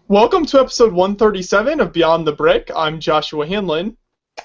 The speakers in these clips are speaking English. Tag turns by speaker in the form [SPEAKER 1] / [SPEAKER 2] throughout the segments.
[SPEAKER 1] Welcome to episode 137 of Beyond the Brick. I'm Joshua Hanlon.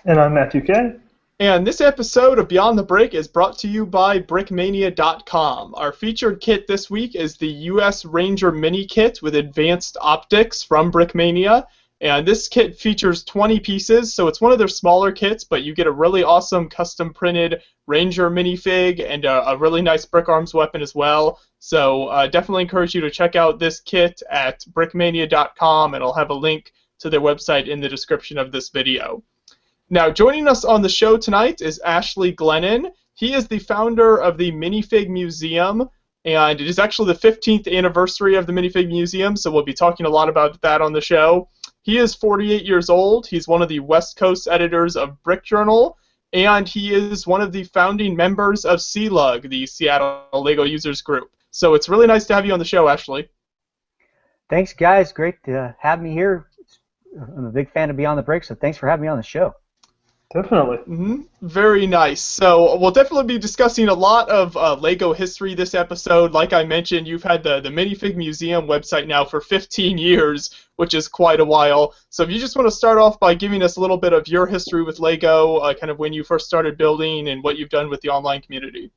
[SPEAKER 2] And I'm Matthew Kay.
[SPEAKER 1] And this episode of Beyond the Brick is brought to you by Brickmania.com. Our featured kit this week is the US Ranger Mini Kit with advanced optics from Brickmania. And this kit features 20 pieces, so it's one of their smaller kits, but you get a really awesome custom printed Ranger minifig and a really nice Brick Arms weapon as well. So definitely encourage you to check out this kit at brickmania.com, and I'll have a link to their website in the description of this video. Now, joining us on the show tonight is Ashley Glennon. He is the founder of the Minifig Museum, and it is actually the 15th anniversary of the Minifig Museum, so we'll be talking a lot about that on the show. He is 48 years old. He's one of the West Coast editors of Brick Journal, and he is one of the founding members of LUG, the Seattle LEGO Users Group. So it's really nice to have you on the show, Ashley.
[SPEAKER 3] Thanks, guys. Great to have me here. I'm a big fan of Beyond the Brick, so thanks for having me on the show.
[SPEAKER 2] Definitely.
[SPEAKER 1] Very nice. So we'll definitely be discussing a lot of LEGO history this episode. Like I mentioned, you've had the Minifig Museum website now for 15 years, which is quite a while. So if you just want to start off by giving us a little bit of your history with LEGO, kind of when you first started building and what you've done with the online community.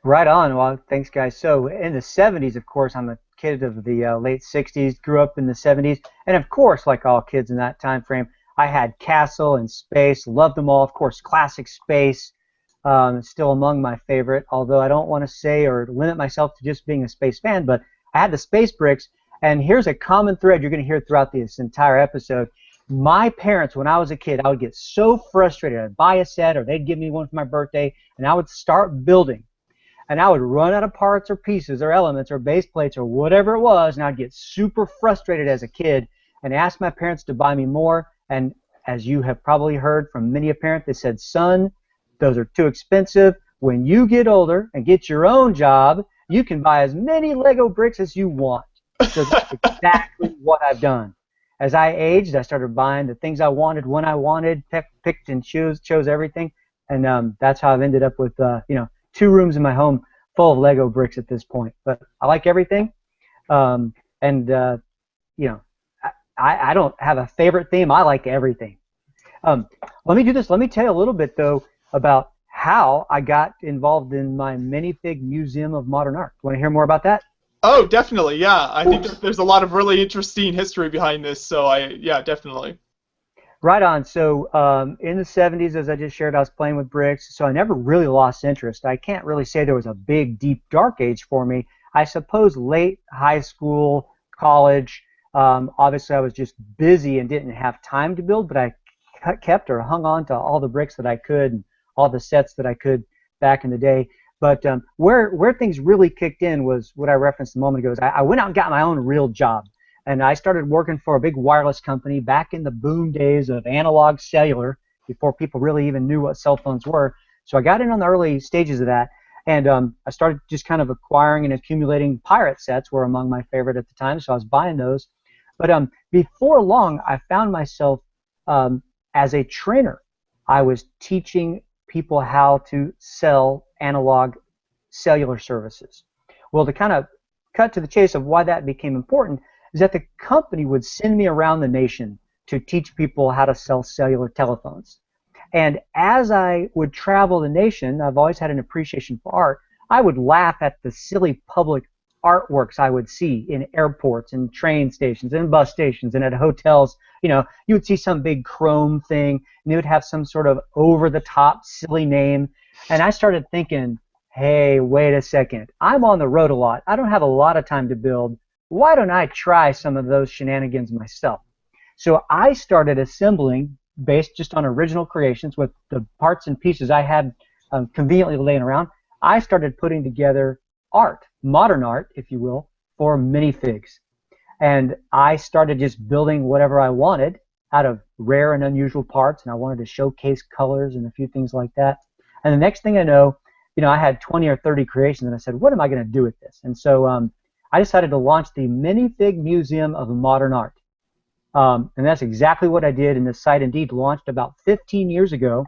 [SPEAKER 3] Right on. Well, thanks, guys. So in the 70s, of course, I'm a kid of the late 60s, grew up in the 70s, and of course, like all kids in that time frame, I had Castle and Space, loved them all. Of course, classic Space, still among my favorite, although I don't want to say or limit myself to just being a Space fan, but I had the Space bricks, and here's a common thread you're going to hear throughout this entire episode. My parents, when I was a kid, I would get so frustrated. I'd buy a set, or they'd give me one for my birthday, and I would start building. And I would run out of parts or pieces or elements or base plates or whatever it was, and I'd get super frustrated as a kid and ask my parents to buy me more. And as you have probably heard from many a parent, they said, son, those are too expensive. When you get older and get your own job, you can buy as many Lego bricks as you want. So that's exactly what I've done. As I aged, I started buying the things I wanted when I wanted, picked and chose everything. And that's how I've ended up with, 2 rooms in my home full of Lego bricks at this point. But I like everything. I don't have a favorite theme. I like everything. Let me do this. Let me tell you a little bit, though, about how I got involved in my Minifig Museum of Modern Art. Want to hear more about that?
[SPEAKER 1] Oh, definitely, yeah. I think there's a lot of really interesting history behind this, so definitely.
[SPEAKER 3] Right on. So in the 70s, as I just shared, I was playing with bricks, so I never really lost interest. I can't really say there was a big, deep, dark age for me. I suppose late high school, college, obviously I was just busy and didn't have time to build, but I kept or hung on to all the bricks that I could and all the sets that I could back in the day. But where things really kicked in was what I referenced a moment ago. Is I went out and got my own real job. And I started working for a big wireless company back in the boom days of analog cellular, before people really even knew what cell phones were. So I got in on the early stages of that, and I started just kind of acquiring and accumulating pirate sets, were among my favorite at the time, so I was buying those. But before long, I found myself as a trainer. I was teaching people how to sell analog cellular services. Well, to kind of cut to the chase of why that became important is that the company would send me around the nation to teach people how to sell cellular telephones. And as I would travel the nation, I've always had an appreciation for art, I would laugh at the silly public artworks I would see in airports and train stations and bus stations and at hotels. You would see some big chrome thing, and it would have some sort of over-the-top silly name. And I started thinking, hey, wait a second. I'm on the road a lot. I don't have a lot of time to build. Why don't I try some of those shenanigans myself? So I started assembling, based just on original creations with the parts and pieces I had conveniently laying around. I started putting together art, modern art, if you will, for minifigs. And I started just building whatever I wanted out of rare and unusual parts, and I wanted to showcase colors and a few things like that. And the next thing I know, I had 20 or 30 creations, and I said, what am I going to do with this? And so I decided to launch the Minifig Museum of Modern Art. And that's exactly what I did, and the site indeed launched about 15 years ago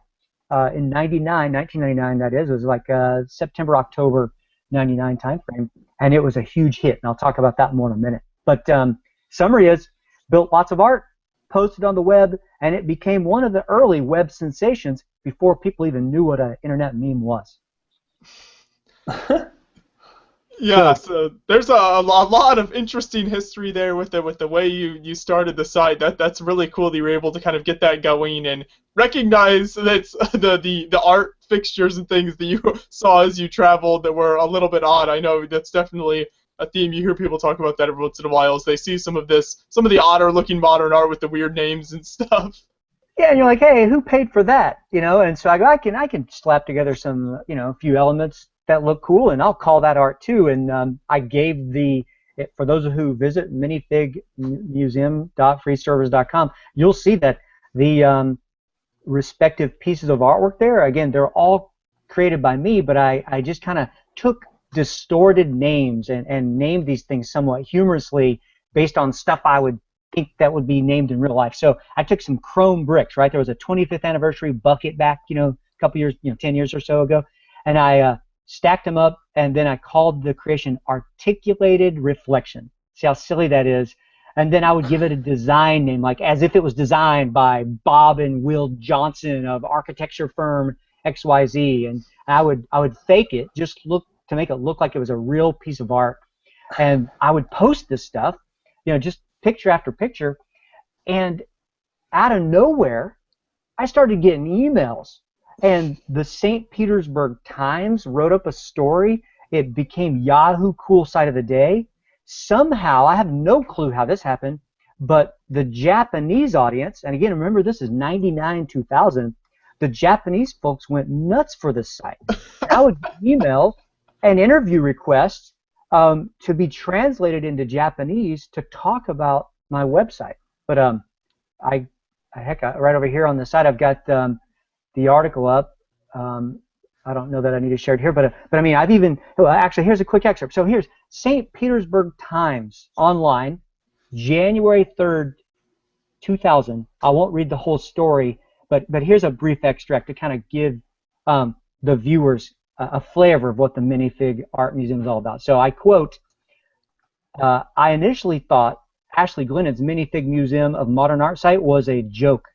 [SPEAKER 3] in 1999, that is. It was like September, October 99 time frame, and it was a huge hit, and I'll talk about that more in a minute. But summary is, built lots of art, posted on the web, and it became one of the early web sensations before people even knew what an internet meme was.
[SPEAKER 1] Yeah, so there's a lot of interesting history there with the way you started the site. That's really cool that you were able to kind of get that going and recognize that the art fixtures and things that you saw as you traveled that were a little bit odd. I know that's definitely a theme you hear people talk about that every once in a while, is they see some of the odder looking modern art with the weird names and stuff.
[SPEAKER 3] Yeah, and you're like, hey, who paid for that? You know, and so I go, I can slap together some, a few elements that look cool, and I'll call that art too. And I gave for those who visit minifigmuseum.freeservers.com, you'll see that the respective pieces of artwork there, again, they're all created by me, but I just kind of took distorted names and named these things somewhat humorously based on stuff I would think that would be named in real life. So I took some chrome bricks, right? There was a 25th anniversary bucket back, a couple years, 10 years or so ago, and I stacked them up, and then I called the creation Articulated Reflection. See how silly that is? And then I would give it a design name, like as if it was designed by Bob and Will Johnson of architecture firm XYZ, and I would fake it, just to make it look like it was a real piece of art, and I would post this stuff, just picture after picture, and out of nowhere, I started getting emails. And the St. Petersburg Times wrote up a story. It became Yahoo Cool Site of the Day. Somehow, I have no clue how this happened, but the Japanese audience, and again, remember this is 99, 2000, the Japanese folks went nuts for this site. I would get emails and interview requests to be translated into Japanese to talk about my website. But right over here on the side, I've got the article up. I don't know that I need to share it here, but I mean, actually, here's a quick excerpt. So here's St. Petersburg Times online, January 3rd, 2000. I won't read the whole story, but here's a brief extract to kind of give the viewers a flavor of what the Minifig Art Museum is all about. So I quote, I initially thought Ashley Glennon's Minifig Museum of Modern Art site was a joke.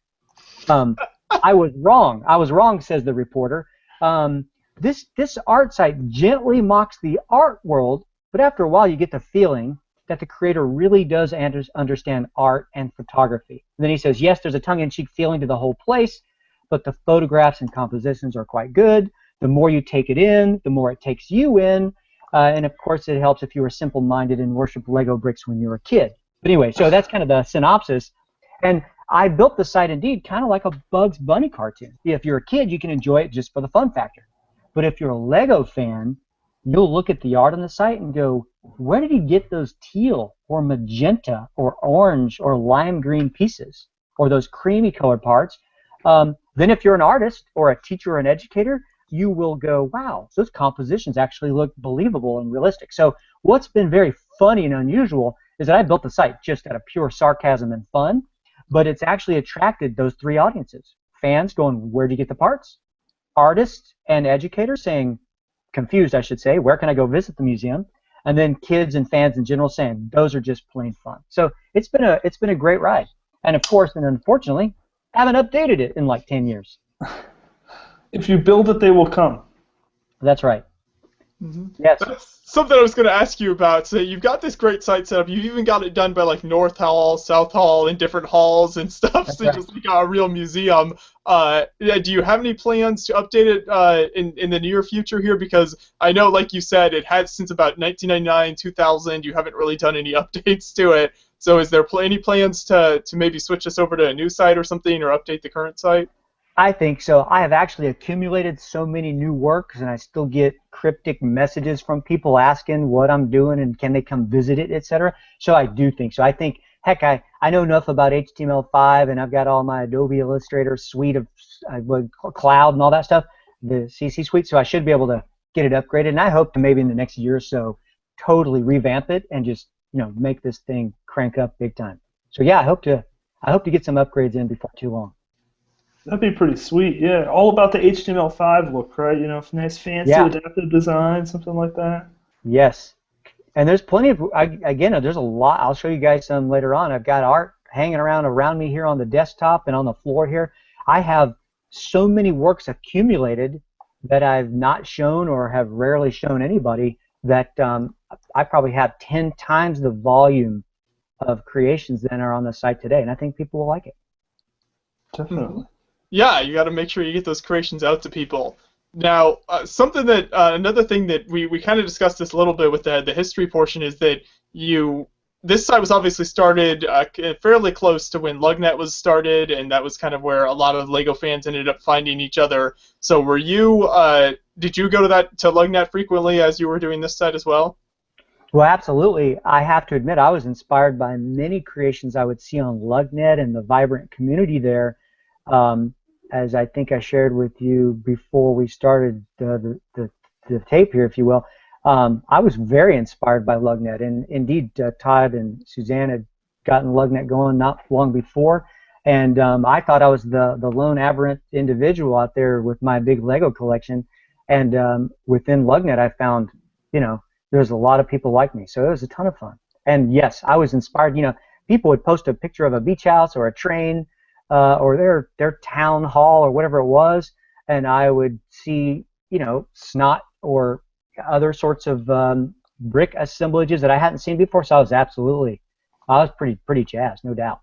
[SPEAKER 3] I was wrong, says the reporter. This art site gently mocks the art world, but after a while you get the feeling that the creator really does understand art and photography. And then he says, yes, there's a tongue-in-cheek feeling to the whole place, but the photographs and compositions are quite good. The more you take it in, the more it takes you in. And of course it helps if you were simple-minded and worshiped Lego bricks when you were a kid. But anyway, so that's kind of the synopsis. And I built the site indeed kind of like a Bugs Bunny cartoon. If you're a kid, you can enjoy it just for the fun factor. But if you're a Lego fan, you'll look at the art on the site and go, where did he get those teal or magenta or orange or lime green pieces or those creamy colored parts? Then if you're an artist or a teacher or an educator, you will go, wow, those compositions actually look believable and realistic. So what's been very funny and unusual is that I built the site just out of pure sarcasm and fun, but it's actually attracted those three audiences. Fans going, where do you get the parts? Artists and educators saying, confused I should say, where can I go visit the museum? And then kids and fans in general saying, those are just plain fun. So it's been a great ride. And of course, and unfortunately, haven't updated it in like 10 years.
[SPEAKER 2] If you build it, they will come.
[SPEAKER 3] That's right.
[SPEAKER 1] Mm-hmm.
[SPEAKER 3] Yes.
[SPEAKER 1] That's something I was going to ask you about. So you've got this great site set up. You've even got it done by like North Hall, South Hall, and different halls and stuff.
[SPEAKER 3] That's
[SPEAKER 1] so
[SPEAKER 3] right.
[SPEAKER 1] Just like a real museum. Do you have any plans to update it in the near future here? Because I know, like you said, it has since about 1999, 2000. You haven't really done any updates to it. So is there any plans to maybe switch this over to a new site or something, or update the current site?
[SPEAKER 3] I think so. I have actually accumulated so many new works, and I still get cryptic messages from people asking what I'm doing and can they come visit it, etc. So I do think so. I think, heck, I know enough about HTML5, and I've got all my Adobe Illustrator suite of cloud and all that stuff, the CC suite, so I should be able to get it upgraded. And I hope to maybe in the next year or so totally revamp it and just make this thing crank up big time. So yeah, I hope to get some upgrades in before too long.
[SPEAKER 2] That'd be pretty sweet, yeah. All about the HTML5 look, right? Nice, fancy, adaptive design, something like that.
[SPEAKER 3] Yes. And there's plenty of, again, there's a lot. I'll show you guys some later on. I've got art hanging around me here on the desktop and on the floor here. I have so many works accumulated that I've not shown or have rarely shown anybody that I probably have 10 times the volume of creations that are on the site today, and I think people will like it.
[SPEAKER 2] Definitely.
[SPEAKER 1] Yeah, you got to make sure you get those creations out to people. Now, something that another thing that we kind of discussed this a little bit with the history portion is that this site was obviously started fairly close to when LUGNET was started, and that was kind of where a lot of LEGO fans ended up finding each other. So did you go to LUGNET frequently as you were doing this site as well?
[SPEAKER 3] Well, absolutely. I have to admit I was inspired by many creations I would see on LUGNET and the vibrant community there. As I think I shared with you before we started the tape here, if you will, I was very inspired by LUGNET, and indeed Todd and Suzanne had gotten LUGNET going not long before, and I thought I was the lone aberrant individual out there with my big Lego collection, and within LUGNET I found, there's a lot of people like me, so it was a ton of fun. And yes, I was inspired. People would post a picture of a beach house or a train or their town hall or whatever it was, and I would see, snot or other sorts of brick assemblages that I hadn't seen before. So I was pretty jazzed, no doubt.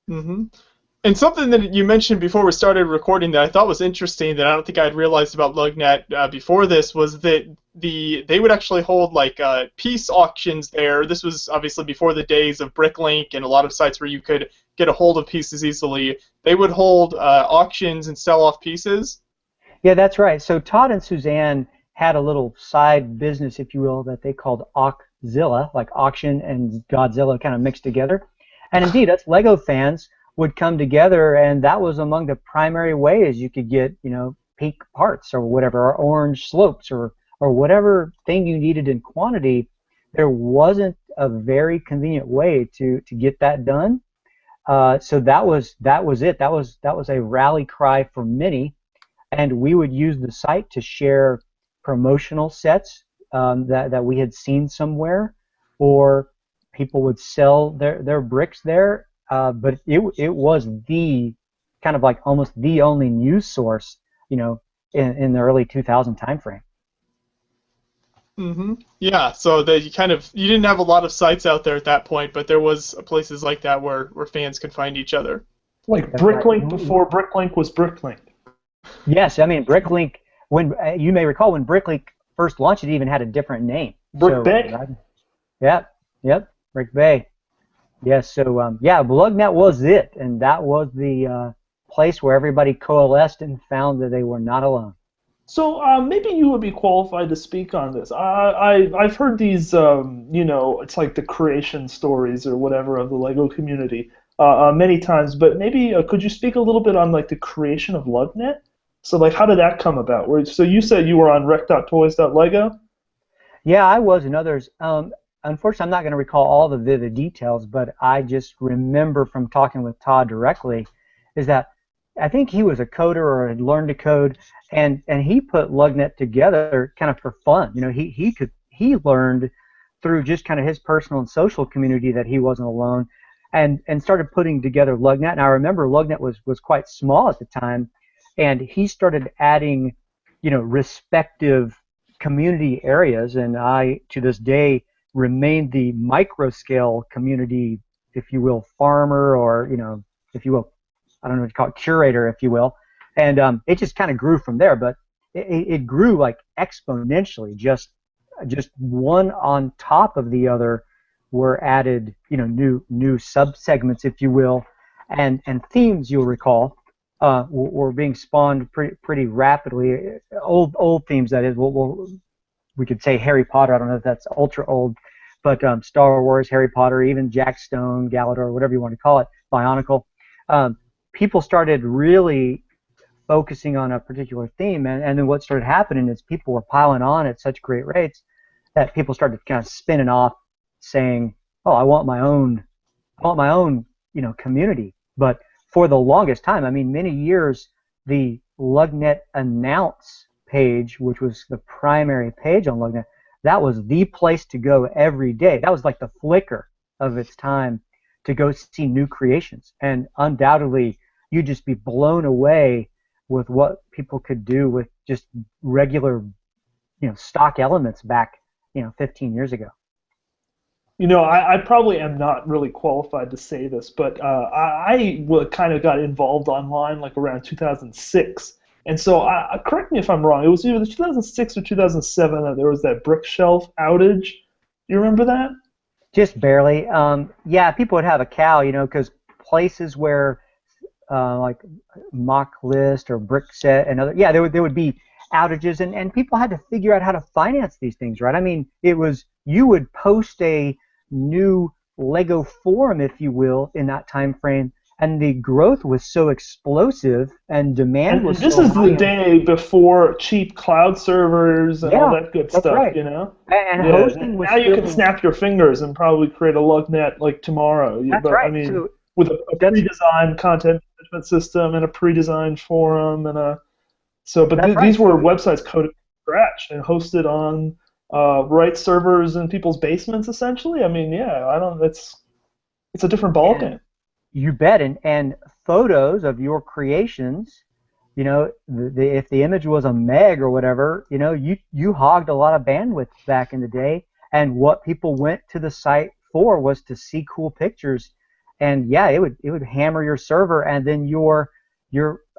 [SPEAKER 1] Mm-hmm. And something that you mentioned before we started recording that I thought was interesting that I don't think I'd realized about LUGNET before this was that they would actually hold piece auctions there. This was obviously before the days of Bricklink and a lot of sites where you could get a hold of pieces easily. They would hold auctions and sell off pieces.
[SPEAKER 3] Yeah, that's right. So Todd and Suzanne had a little side business, if you will, that they called Auczilla, like auction and Godzilla kind of mixed together. And indeed, us Lego fans would come together, and that was among the primary ways you could get, pink parts or whatever, or orange slopes or whatever thing you needed in quantity. There wasn't a very convenient way to get that done. So that was it. That was a rally cry for many, and we would use the site to share promotional sets that we had seen somewhere, or people would sell their bricks there. But it was the kind of like almost the only news source, in the early 2000 timeframe.
[SPEAKER 1] Mm-hmm. Yeah, so you didn't have a lot of sites out there at that point, but there was places like that where fans could find each other.
[SPEAKER 2] Like Bricklink before Bricklink was Bricklink.
[SPEAKER 3] Yes, I mean Bricklink. When you may recall when Bricklink first launched, it even had a different name.
[SPEAKER 2] Brick Bay.
[SPEAKER 3] Yep, Brick Bay. Yes, so LUGNET was it, and that was the place where everybody coalesced and found that they were not alone.
[SPEAKER 2] So maybe you would be qualified to speak on this. I've heard these, it's like the creation stories or whatever of the Lego community many times, but maybe could you speak a little bit on like the creation of LUGNET? So like how did that come about? So you said you were on rec.toys.lego?
[SPEAKER 3] Yeah, I was, and others. Unfortunately, I'm not going to recall all the vivid details, but I just remember from talking with Todd directly is that I think he was a coder or had learned to code, and he put LUGNET together kind of for fun. He learned through just kind of his personal and social community that he wasn't alone, and started putting together LUGNET. And I remember LUGNET was quite small at the time, and he started adding, respective community areas, and I to this day remain the Microscale community, if you will, farmer, or if you will, I don't know what you call it, curator, if you will, and it just kind of grew from there. But it grew like exponentially, just one on top of the other were added, new sub-segments, if you will, and themes, you'll recall, were being spawned pretty rapidly. Old themes, that is. We could say Harry Potter. I don't know if that's ultra old, but Star Wars, Harry Potter, even Jack Stone, Galador, whatever you want to call it, Bionicle. People started really focusing on a particular theme, and then what started happening is people were piling on at such great rates that people started kind of spinning off, saying, "Oh, I want my own, community." But for the longest time, I mean, many years, the LUGNET announce page, which was the primary page on LUGNET, that was the place to go every day. That was like the Flickr of its time to go see new creations. And undoubtedly, you'd just be blown away with what people could do with just regular, stock elements back, 15 years ago.
[SPEAKER 2] I probably am not really qualified to say this, but I kind of got involved online like around 2006. And so, correct me if I'm wrong, it was either 2006 or 2007 that there was that brick shelf outage. You remember that?
[SPEAKER 3] Just barely. Yeah, people would have a cow, because places where like Mock List or Brickset and other, yeah, there would be outages, and people had to figure out how to finance these things, right? I mean, you would post a new Lego forum, if you will, in that time frame, and the growth was so explosive and demand was
[SPEAKER 2] this
[SPEAKER 3] so
[SPEAKER 2] is
[SPEAKER 3] high.
[SPEAKER 2] the day before cheap cloud servers and all that good stuff,
[SPEAKER 3] right. And hosting was
[SPEAKER 2] now you can snap your fingers and probably create a LUGNet like tomorrow.
[SPEAKER 3] That's right.
[SPEAKER 2] I mean, with a pre-designed content management system and a pre-designed forum and these were websites coded from scratch and hosted on right servers in people's basements, essentially. I mean, it's a different ballgame.
[SPEAKER 3] You bet, and photos of your creations, if the image was a meg or whatever, you hogged a lot of bandwidth back in the day, and what people went to the site for was to see cool pictures, and yeah, it would hammer your server, and then your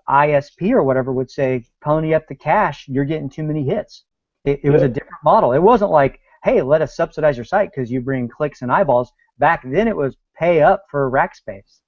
[SPEAKER 3] ISP or whatever would say, pony up the cash, you're getting too many hits. It was a different model. It wasn't like, hey, let us subsidize your site because you bring clicks and eyeballs. Back then it was pay up for rack space.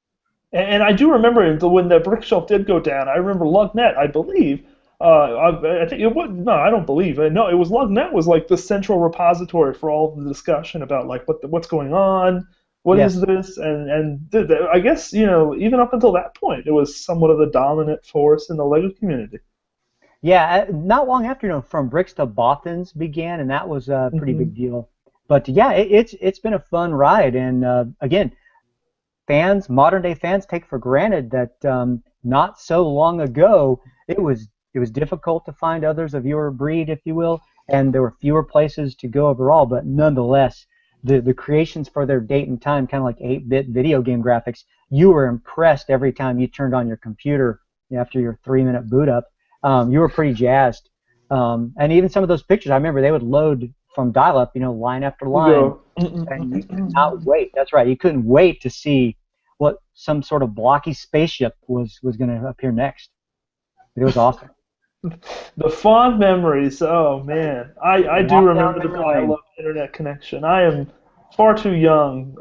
[SPEAKER 2] And I do remember when the brick shelf did go down, I remember LUGNET, I believe, I think it was, no, I don't believe, no, it was LUGNET was like the central repository for all of the discussion about like what's going on, what is this, and I guess, even up until that point, it was somewhat of the dominant force in the LEGO community.
[SPEAKER 3] Yeah, not long after, From Bricks to Boffins began, and that was a pretty big deal. But yeah, it's been a fun ride, and again, modern day fans take for granted that not so long ago it was difficult to find others of your breed, if you will, and there were fewer places to go overall. But nonetheless, the creations for their date and time, kind of like 8-bit video game graphics, you were impressed every time you turned on your computer after your 3-minute boot up. You were pretty jazzed, and even some of those pictures, I remember they would load from dial-up, line after line, and you could not wait. That's right, you couldn't wait to see what some sort of blocky spaceship was going to appear next. It was awesome.
[SPEAKER 2] The fond memories. Oh man, I do remember the dial-up internet connection. I am far too young,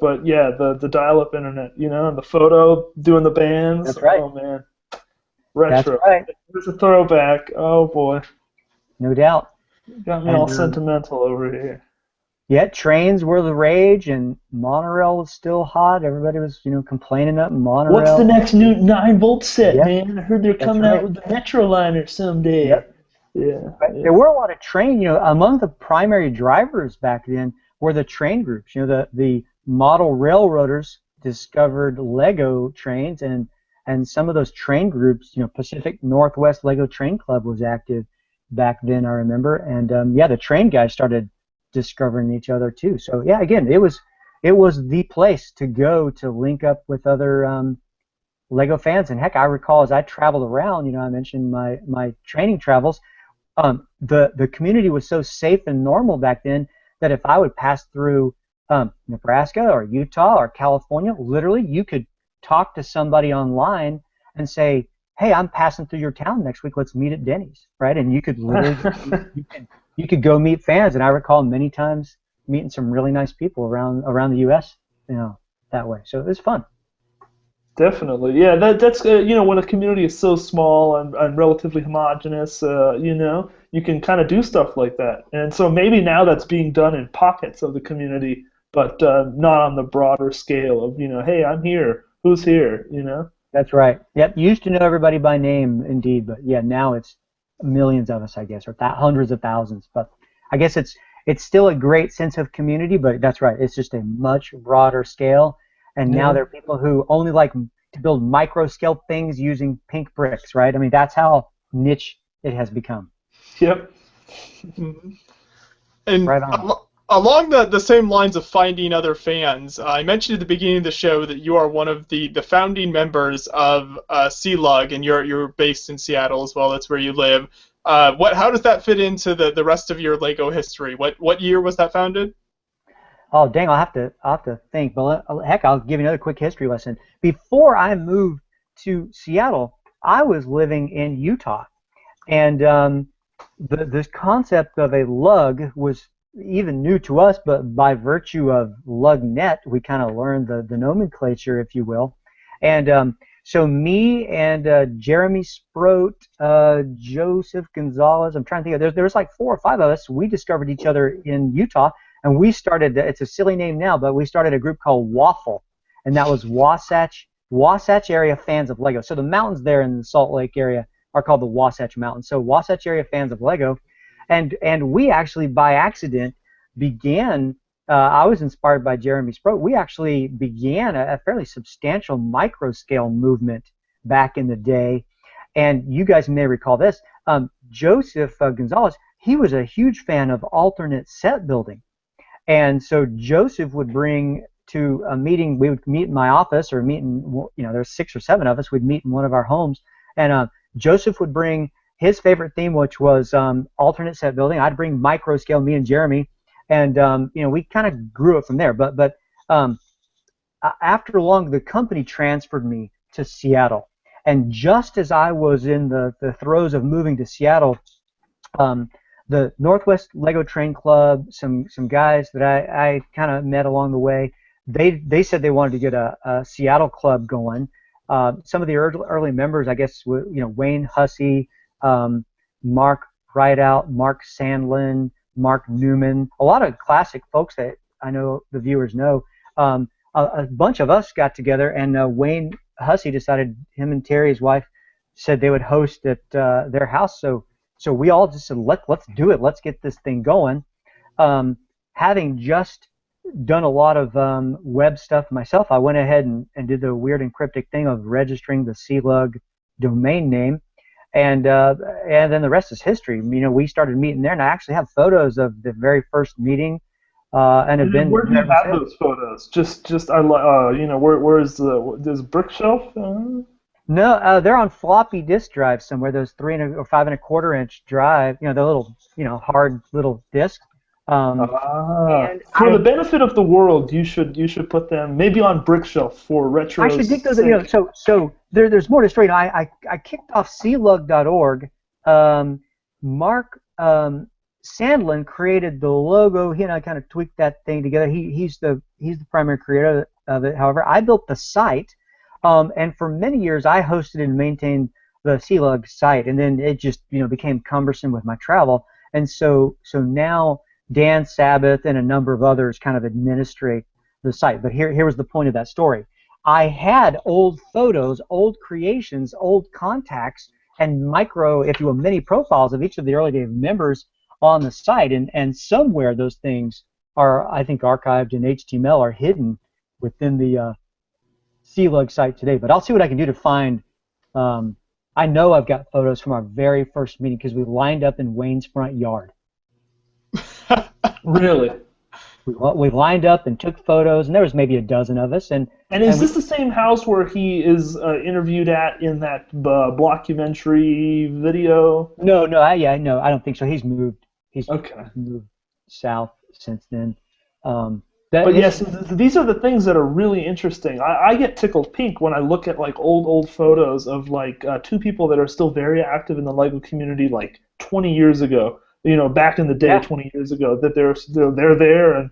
[SPEAKER 2] but yeah, the dial-up internet, and the photo doing the bands.
[SPEAKER 3] That's right.
[SPEAKER 2] Oh man, retro.
[SPEAKER 3] That's right.
[SPEAKER 2] There's a throwback. Oh boy.
[SPEAKER 3] No doubt.
[SPEAKER 2] Got me all sentimental over here.
[SPEAKER 3] Yeah, trains were the rage, and monorail was still hot. Everybody was, complaining up monorail.
[SPEAKER 2] What's the next new 9-volt set, man? I heard they're coming out with the Metroliner someday.
[SPEAKER 3] Yep.
[SPEAKER 2] Yeah.
[SPEAKER 3] There were a lot of train, among the primary drivers back then were the train groups. The model railroaders discovered Lego trains, and some of those train groups, Pacific Northwest Lego Train Club was active back then, I remember. And the train guys started discovering each other too. So yeah, again, it was the place to go to link up with other Lego fans. And heck, I recall as I traveled around, I mentioned my training travels, the community was so safe and normal back then that if I would pass through Nebraska or Utah or California, literally you could talk to somebody online and say, hey, I'm passing through your town next week, let's meet at Denny's, right? And you could literally you could go meet fans, and I recall many times meeting some really nice people around the U.S. That way. So it was fun.
[SPEAKER 2] Definitely, yeah. That's when a community is so small and relatively homogenous, you can kind of do stuff like that. And so maybe now that's being done in pockets of the community, but not on the broader scale of hey, I'm here, who's here,
[SPEAKER 3] That's right. Yep. You used to know everybody by name, indeed, but yeah, now it's millions of us, I guess, or hundreds of thousands. But I guess it's still a great sense of community, but that's right. It's just a much broader scale, and now there are people who only like to build microscale things using pink bricks, right? I mean, that's how niche it has become.
[SPEAKER 2] Yep.
[SPEAKER 1] And
[SPEAKER 3] right on.
[SPEAKER 1] Along the same lines of finding other fans, I mentioned at the beginning of the show that you are one of the founding members of CLUG, and you're based in Seattle as well. That's where you live. How does that fit into the rest of your Lego history? What year was that founded?
[SPEAKER 3] Oh, dang, I'll have to think. But heck, I'll give you another quick history lesson. Before I moved to Seattle, I was living in Utah, and this concept of a lug was even new to us, but by virtue of LUGNET, we kind of learned the nomenclature, if you will. And so me and Jeremy Sproat, Joseph Gonzalez, I'm trying to think of, there was like 4 or 5 of us. We discovered each other in Utah, and we started, it's a silly name now, but we started a group called Waffle, and that was Wasatch Area Fans of Lego. So the mountains there in the Salt Lake area are called the Wasatch Mountains. So Wasatch Area Fans of Lego. And we actually, by accident, began, I was inspired by Jeremy Sproat, we actually began a fairly substantial microscale movement back in the day. And you guys may recall this. Joseph Gonzalez, he was a huge fan of alternate set building. And so Joseph would bring to a meeting, we would meet in my office or meet in, there's 6 or 7 of us, we'd meet in one of our homes. And Joseph would bring his favorite theme, which was alternate set building. I'd bring Microscale, me and Jeremy, and we kind of grew it from there. But after long, the company transferred me to Seattle, and just as I was in the throes of moving to Seattle, the Northwest Lego Train Club, some guys that I kind of met along the way, they said they wanted to get a Seattle club going. Some of the early members, I guess, were, Wayne Hussey, Mark Rideout, Mark Sandlin, Mark Newman, a lot of classic folks that I know the viewers know. A bunch of us got together, and Wayne Hussey decided, him and Terry, his wife, said they would host at their house. So we all just said, let's do it. Let's get this thing going. Having just done a lot of web stuff myself, I went ahead and did the weird and cryptic thing of registering the CLUG domain name. And then the rest is history. We started meeting there, and I actually have photos of the very first meeting. And have been.
[SPEAKER 2] Where do you have those photos? Where is there's brick shelf?
[SPEAKER 3] No, they're on floppy disk drives somewhere. Those 3 or 5 1/4 inch drive. The little, hard little disc.
[SPEAKER 2] For the benefit of the world, you should put them maybe on Brickshelf for retro.
[SPEAKER 3] I should dig those. So there's more to the story. I kicked off CLUG.org. Mark Sandlin created the logo. He and I kind of tweaked that thing together. He's the primary creator of it. However, I built the site, and for many years I hosted and maintained the CLUG site, and then it just became cumbersome with my travel, and so now Dan Sabbath and a number of others kind of administrate the site. But here was the point of that story. I had old photos, old creations, old contacts, and mini profiles of each of the early day members on the site, and somewhere those things are, I think, archived in HTML or hidden within the CLUG site today. But I'll see what I can do to find. I know I've got photos from our very first meeting because we lined up in Wayne's front yard.
[SPEAKER 2] Really?
[SPEAKER 3] We lined up and took photos, and there was maybe a dozen of us. And
[SPEAKER 2] is this the same house where he is interviewed at in that blockumentary video?
[SPEAKER 3] No, I don't think so. He's moved. He's moved south since then.
[SPEAKER 2] But yes, these are the things that are really interesting. I get tickled pink when I look at like old photos of like 2 people that are still very active in the Lego community like 20 years ago. Back in the day, 20 years ago, that they're there, and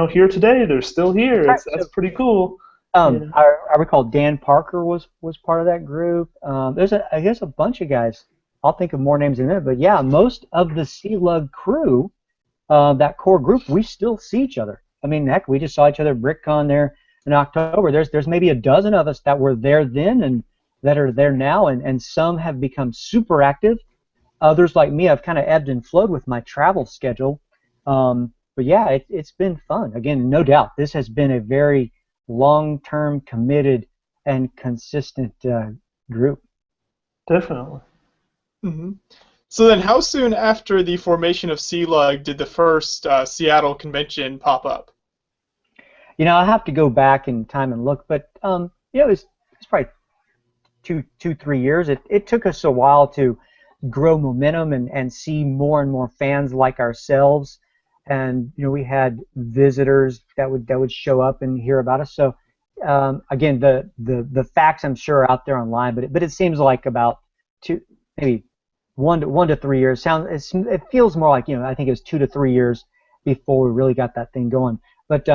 [SPEAKER 2] here today, they're still here. That's pretty cool.
[SPEAKER 3] I recall Dan Parker was part of that group. There's I guess a bunch of guys. I'll think of more names in a minute, but yeah, most of the CLUG crew, that core group, we still see each other. I mean, heck, we just saw each other at BrickCon there in October. There's maybe a dozen of us that were there then and that are there now, and some have become super active. Others, like me, have kind of ebbed and flowed with my travel schedule. But yeah, it's been fun. Again, no doubt, this has been a very long-term, committed, and consistent group.
[SPEAKER 2] Definitely.
[SPEAKER 1] Mm-hmm. So then, how soon after the formation of CLUG did the first Seattle convention pop up?
[SPEAKER 3] I'll have to go back in time and look, but it's probably 3 years. It took us a while to grow momentum and see more and more fans like ourselves, and we had visitors that would show up and hear about us. So again, the facts I'm sure are out there online, but it seems like about maybe 1 to 3 years. It feels more like I think it was 2 to 3 years before we really got that thing going. But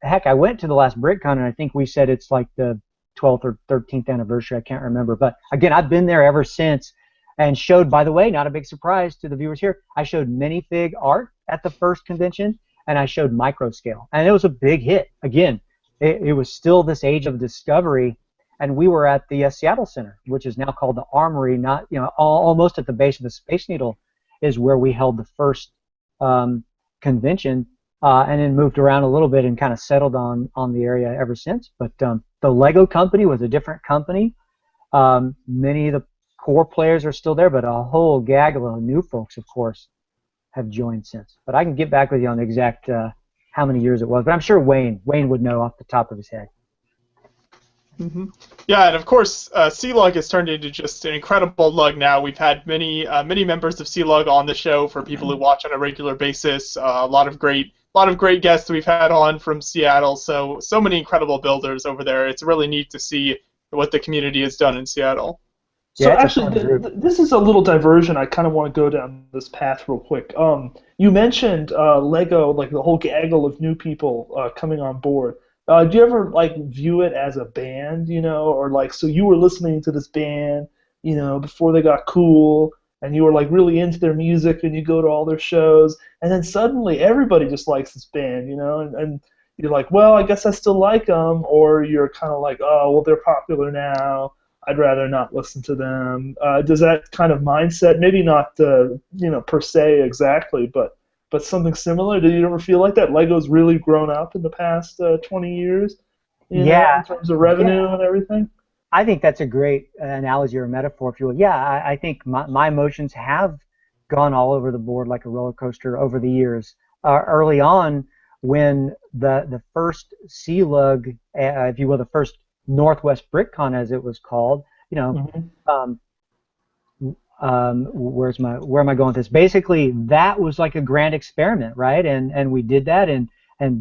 [SPEAKER 3] heck, I went to the last BrickCon and I think we said it's like the 12th or 13th anniversary. I can't remember. But again, I've been there ever since and showed. By the way, not a big surprise to the viewers here, I showed minifig art at the first convention and I showed Microscale, and it was a big hit. Again, it was still this age of discovery. And we were at the Seattle Center, which is now called the Armory, not almost at the base of the Space Needle, is where we held the first convention, and then moved around a little bit and kind of settled on the area ever since. But the Lego company was a different company. Many of the core players are still there, but a whole gaggle of new folks, of course, have joined since. But I can get back with you on the exact how many years it was. But I'm sure Wayne would know off the top of his head.
[SPEAKER 1] Mm-hmm. Yeah, and of course, CLUG has turned into just an incredible lug now. We've had many members of CLUG on the show for people who watch on a regular basis. A lot of great guests we've had on from Seattle. So many incredible builders over there. It's really neat to see what the community has done in Seattle.
[SPEAKER 2] So actually, this is a little diversion. I kind of want to go down this path real quick. You mentioned Lego, like the whole gaggle of new people coming on board. Do you ever view it as a band, or so you were listening to this band, before they got cool, and you were really into their music, and you go to all their shows, and then suddenly everybody just likes this band, and you're like, well, I guess I still like them, or you're kind of like, oh, well, they're popular now, I'd rather not listen to them. Does that kind of mindset, maybe not per se exactly, but something similar? Did you ever feel like that? Lego's really grown up in the past 20 years, in terms of revenue and everything?
[SPEAKER 3] I think that's a great analogy or metaphor, if you will. Yeah, I think my emotions have gone all over the board like a roller coaster over the years. Early on, when the first CLUG, if you will, the first Northwest BrickCon, as it was called, where am I going with this? Basically, that was like a grand experiment, right? And we did that, and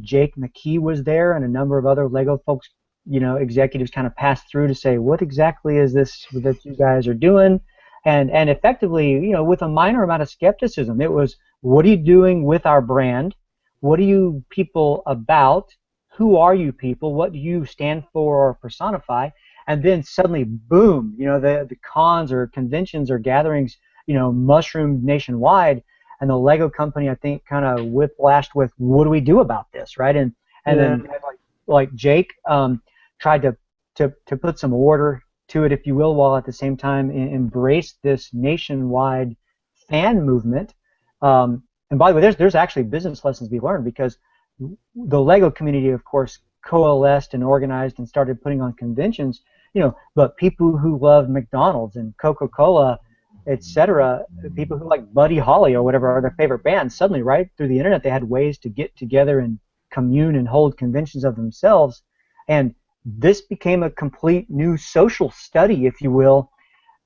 [SPEAKER 3] Jake McKee was there, and a number of other Lego folks, executives kind of passed through to say, what exactly is this that you guys are doing? And effectively, with a minor amount of skepticism, it was, what are you doing with our brand? What are you people about? Who are you people? What do you stand for or personify? And then suddenly, boom, the cons or conventions or gatherings, mushroomed nationwide, and the Lego company, I think, kind of whiplashed with, what do we do about this, right? And then like Jake tried to put some order to it, if you will, while at the same time embrace this nationwide fan movement. And by the way, there's actually business lessons we learned, because the Lego community, of course, coalesced and organized and started putting on conventions, but people who love McDonald's and Coca-Cola, etc., people who like Buddy Holly or whatever are their favorite bands, suddenly, right, through the internet, they had ways to get together and commune and hold conventions of themselves. And this became a complete new social study, if you will.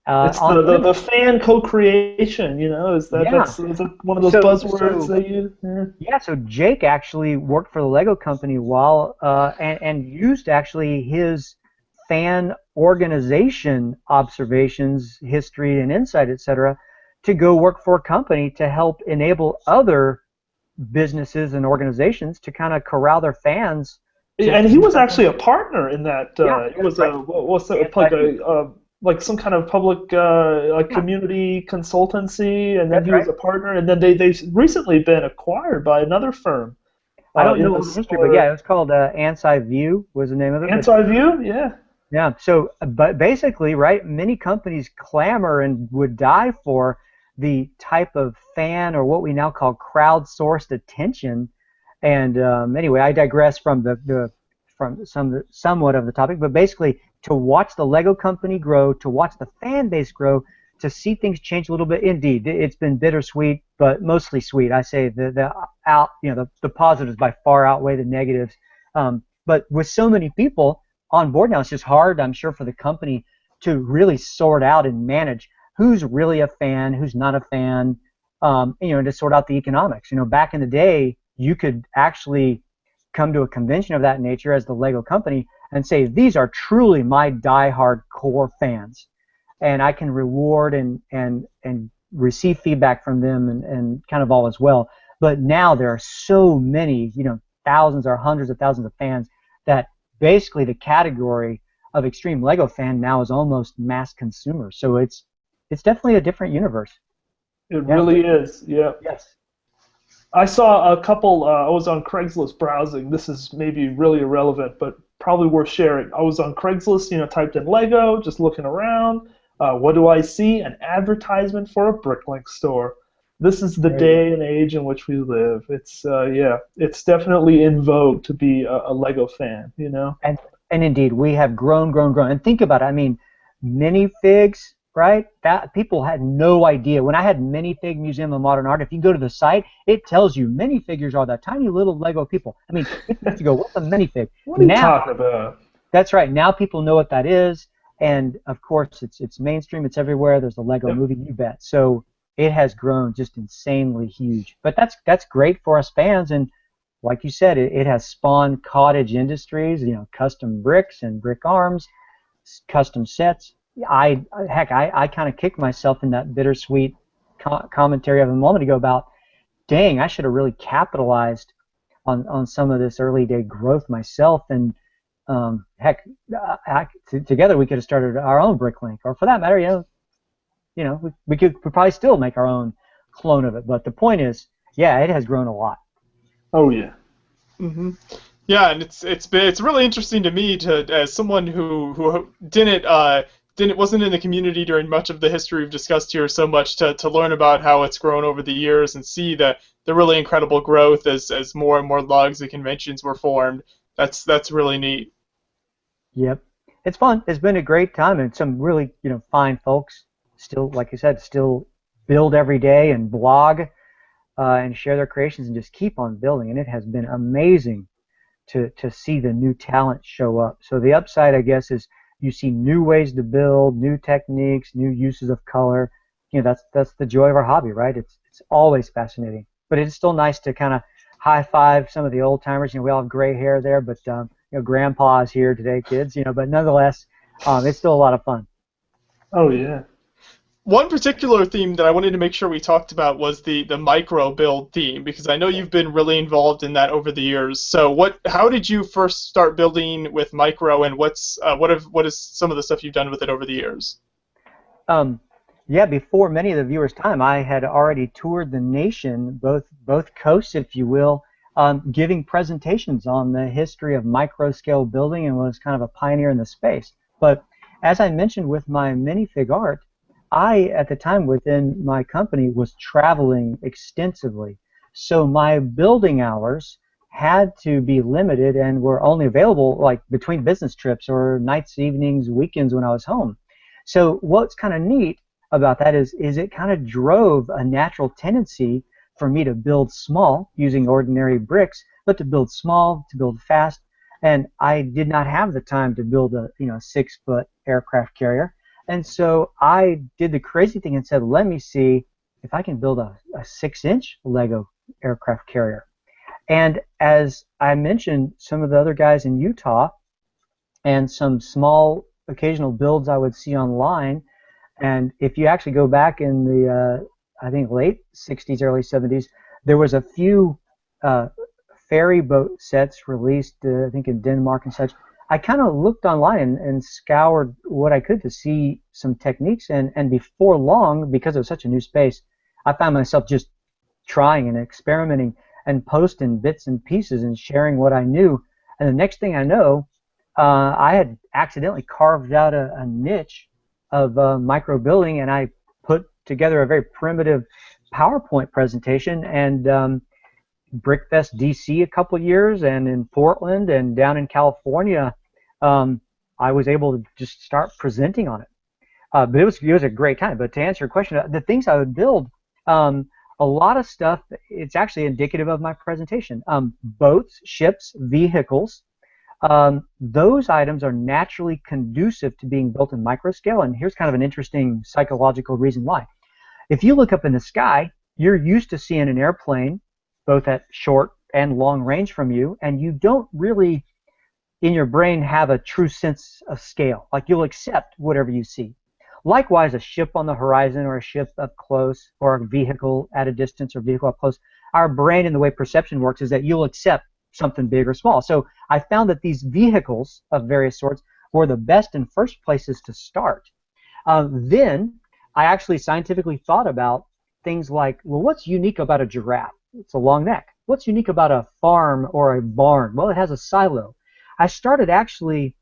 [SPEAKER 2] It's the fan co-creation, that's one of those buzzwords that you...
[SPEAKER 3] Yeah, so Jake actually worked for the Lego company while, and used actually his fan organization observations, history and insight, etc., to go work for a company to help enable other businesses and organizations to kind of corral their fans.
[SPEAKER 2] And he was actually a partner in that. It was like some kind of public community consultancy, and then he was a partner, and then they've recently been acquired by another firm.
[SPEAKER 3] I don't know the history, but yeah, it was called Ansci View was the name of it.
[SPEAKER 2] Ansci View, yeah.
[SPEAKER 3] Yeah, so, but basically, right, many companies clamor and would die for the type of fan, or what we now call crowdsourced attention. And anyway, I digress from somewhat of the topic, but basically, to watch the Lego company grow, to watch the fan base grow, to see things change a little bit. Indeed, it's been bittersweet, but mostly sweet. I say the positives by far outweigh the negatives. But with so many people on board now, it's just hard, I'm sure, for the company to really sort out and manage who's really a fan, who's not a fan, to sort out the economics. Back in the day, you could actually come to a convention of that nature as the Lego company and say, these are truly my die-hard core fans, and I can reward and receive feedback from them and kind of all as well. But now there are so many, thousands or hundreds of thousands of fans that basically the category of extreme Lego fan now is almost mass consumer. So it's definitely a different universe.
[SPEAKER 2] It really is, yeah.
[SPEAKER 3] Yes.
[SPEAKER 2] I saw a couple, I was on Craigslist browsing. This is maybe really irrelevant, but probably worth sharing. I was on Craigslist, typed in Lego, just looking around. What do I see? An advertisement for a Bricklink store. This is the day and age in which we live. It's it's definitely in vogue to be a Lego fan,
[SPEAKER 3] And indeed, we have grown. And think about it. I mean, minifigs, right? That people had no idea. When I had Minifig Museum of Modern Art, if you go to the site, it tells you minifigures are the tiny little Lego people. I mean, you have to go, what's a minifig?
[SPEAKER 2] What are you talking about?
[SPEAKER 3] That's right. Now people know what that is, and of course it's mainstream. It's everywhere. There's a Lego movie, you bet. So it has grown just insanely huge. But that's great for us fans, and like you said, it has spawned cottage industries. Custom bricks and brick arms, custom sets. I kind of kicked myself in that bittersweet commentary of a moment ago about, dang, I should have really capitalized on some of this early day growth myself, and together we could have started our own Bricklink, or for that matter, we could probably still make our own clone of it. But the point is, yeah, it has grown a lot.
[SPEAKER 2] Oh yeah.
[SPEAKER 1] Mm-hmm. Yeah, and it's really interesting to me as someone who wasn't in the community during much of the history we've discussed here so much to learn about how it's grown over the years and see the really incredible growth as more and more lugs and conventions were formed. That's really neat.
[SPEAKER 3] Yep. It's fun. It's been a great time, and some really fine folks still, like you said, still build every day and blog and share their creations and just keep on building, and it has been amazing to see the new talent show up. So the upside, I guess, is you see new ways to build, new techniques, new uses of color. That's the joy of our hobby, right? It's always fascinating. But it's still nice to kind of high five some of the old timers. We all have gray hair there, but Grandpa is here today, kids. But nonetheless, it's still a lot of fun.
[SPEAKER 2] Oh yeah.
[SPEAKER 1] One particular theme that I wanted to make sure we talked about was the micro build theme, because I know you've been really involved in that over the years. So how did you first start building with micro, and what is some of the stuff you've done with it over the years?
[SPEAKER 3] Yeah, before many of the viewers' time, I had already toured the nation, both coasts, if you will, giving presentations on the history of microscale building, and was kind of a pioneer in the space. But as I mentioned with my minifig art, I, at the time within my company, was traveling extensively. So my building hours had to be limited and were only available like between business trips or nights, evenings, weekends when I was home. So what's kind of neat about that is it kind of drove a natural tendency for me to build small using ordinary bricks, but to build small, to build fast. And I did not have the time to build a 6-foot aircraft carrier. And so I did the crazy thing and said, let me see if I can build a 6-inch Lego aircraft carrier. And as I mentioned, some of the other guys in Utah and some small occasional builds I would see online, and if you actually go back in the, I think, late 60s, early 70s, there was a few ferry boat sets released, I think, in Denmark and such. I kind of looked online and scoured what I could to see some techniques, and before long, because it was such a new space, I found myself just trying and experimenting and posting bits and pieces and sharing what I knew. And the next thing I know, I had accidentally carved out a niche of micro building, and I put together a very primitive PowerPoint presentation, and Brickfest DC a couple years, and in Portland and down in California, I was able to just start presenting on it. But it was a great time. But to answer your question, the things I would build, a lot of stuff, it's actually indicative of my presentation. Boats, ships, vehicles, those items are naturally conducive to being built in microscale, and here's kind of an interesting psychological reason why. If you look up in the sky, you're used to seeing an airplane both at short and long range from you, and you don't really, in your brain, have a true sense of scale. Like, you'll accept whatever you see. Likewise, a ship on the horizon or a ship up close or a vehicle at a distance or vehicle up close, our brain and the way perception works is that you'll accept something big or small. So I found that these vehicles of various sorts were the best and first places to start. Then I actually scientifically thought about things like, well, what's unique about a giraffe? It's a long neck. What's unique about a farm or a barn? Well, it has a silo. I started actually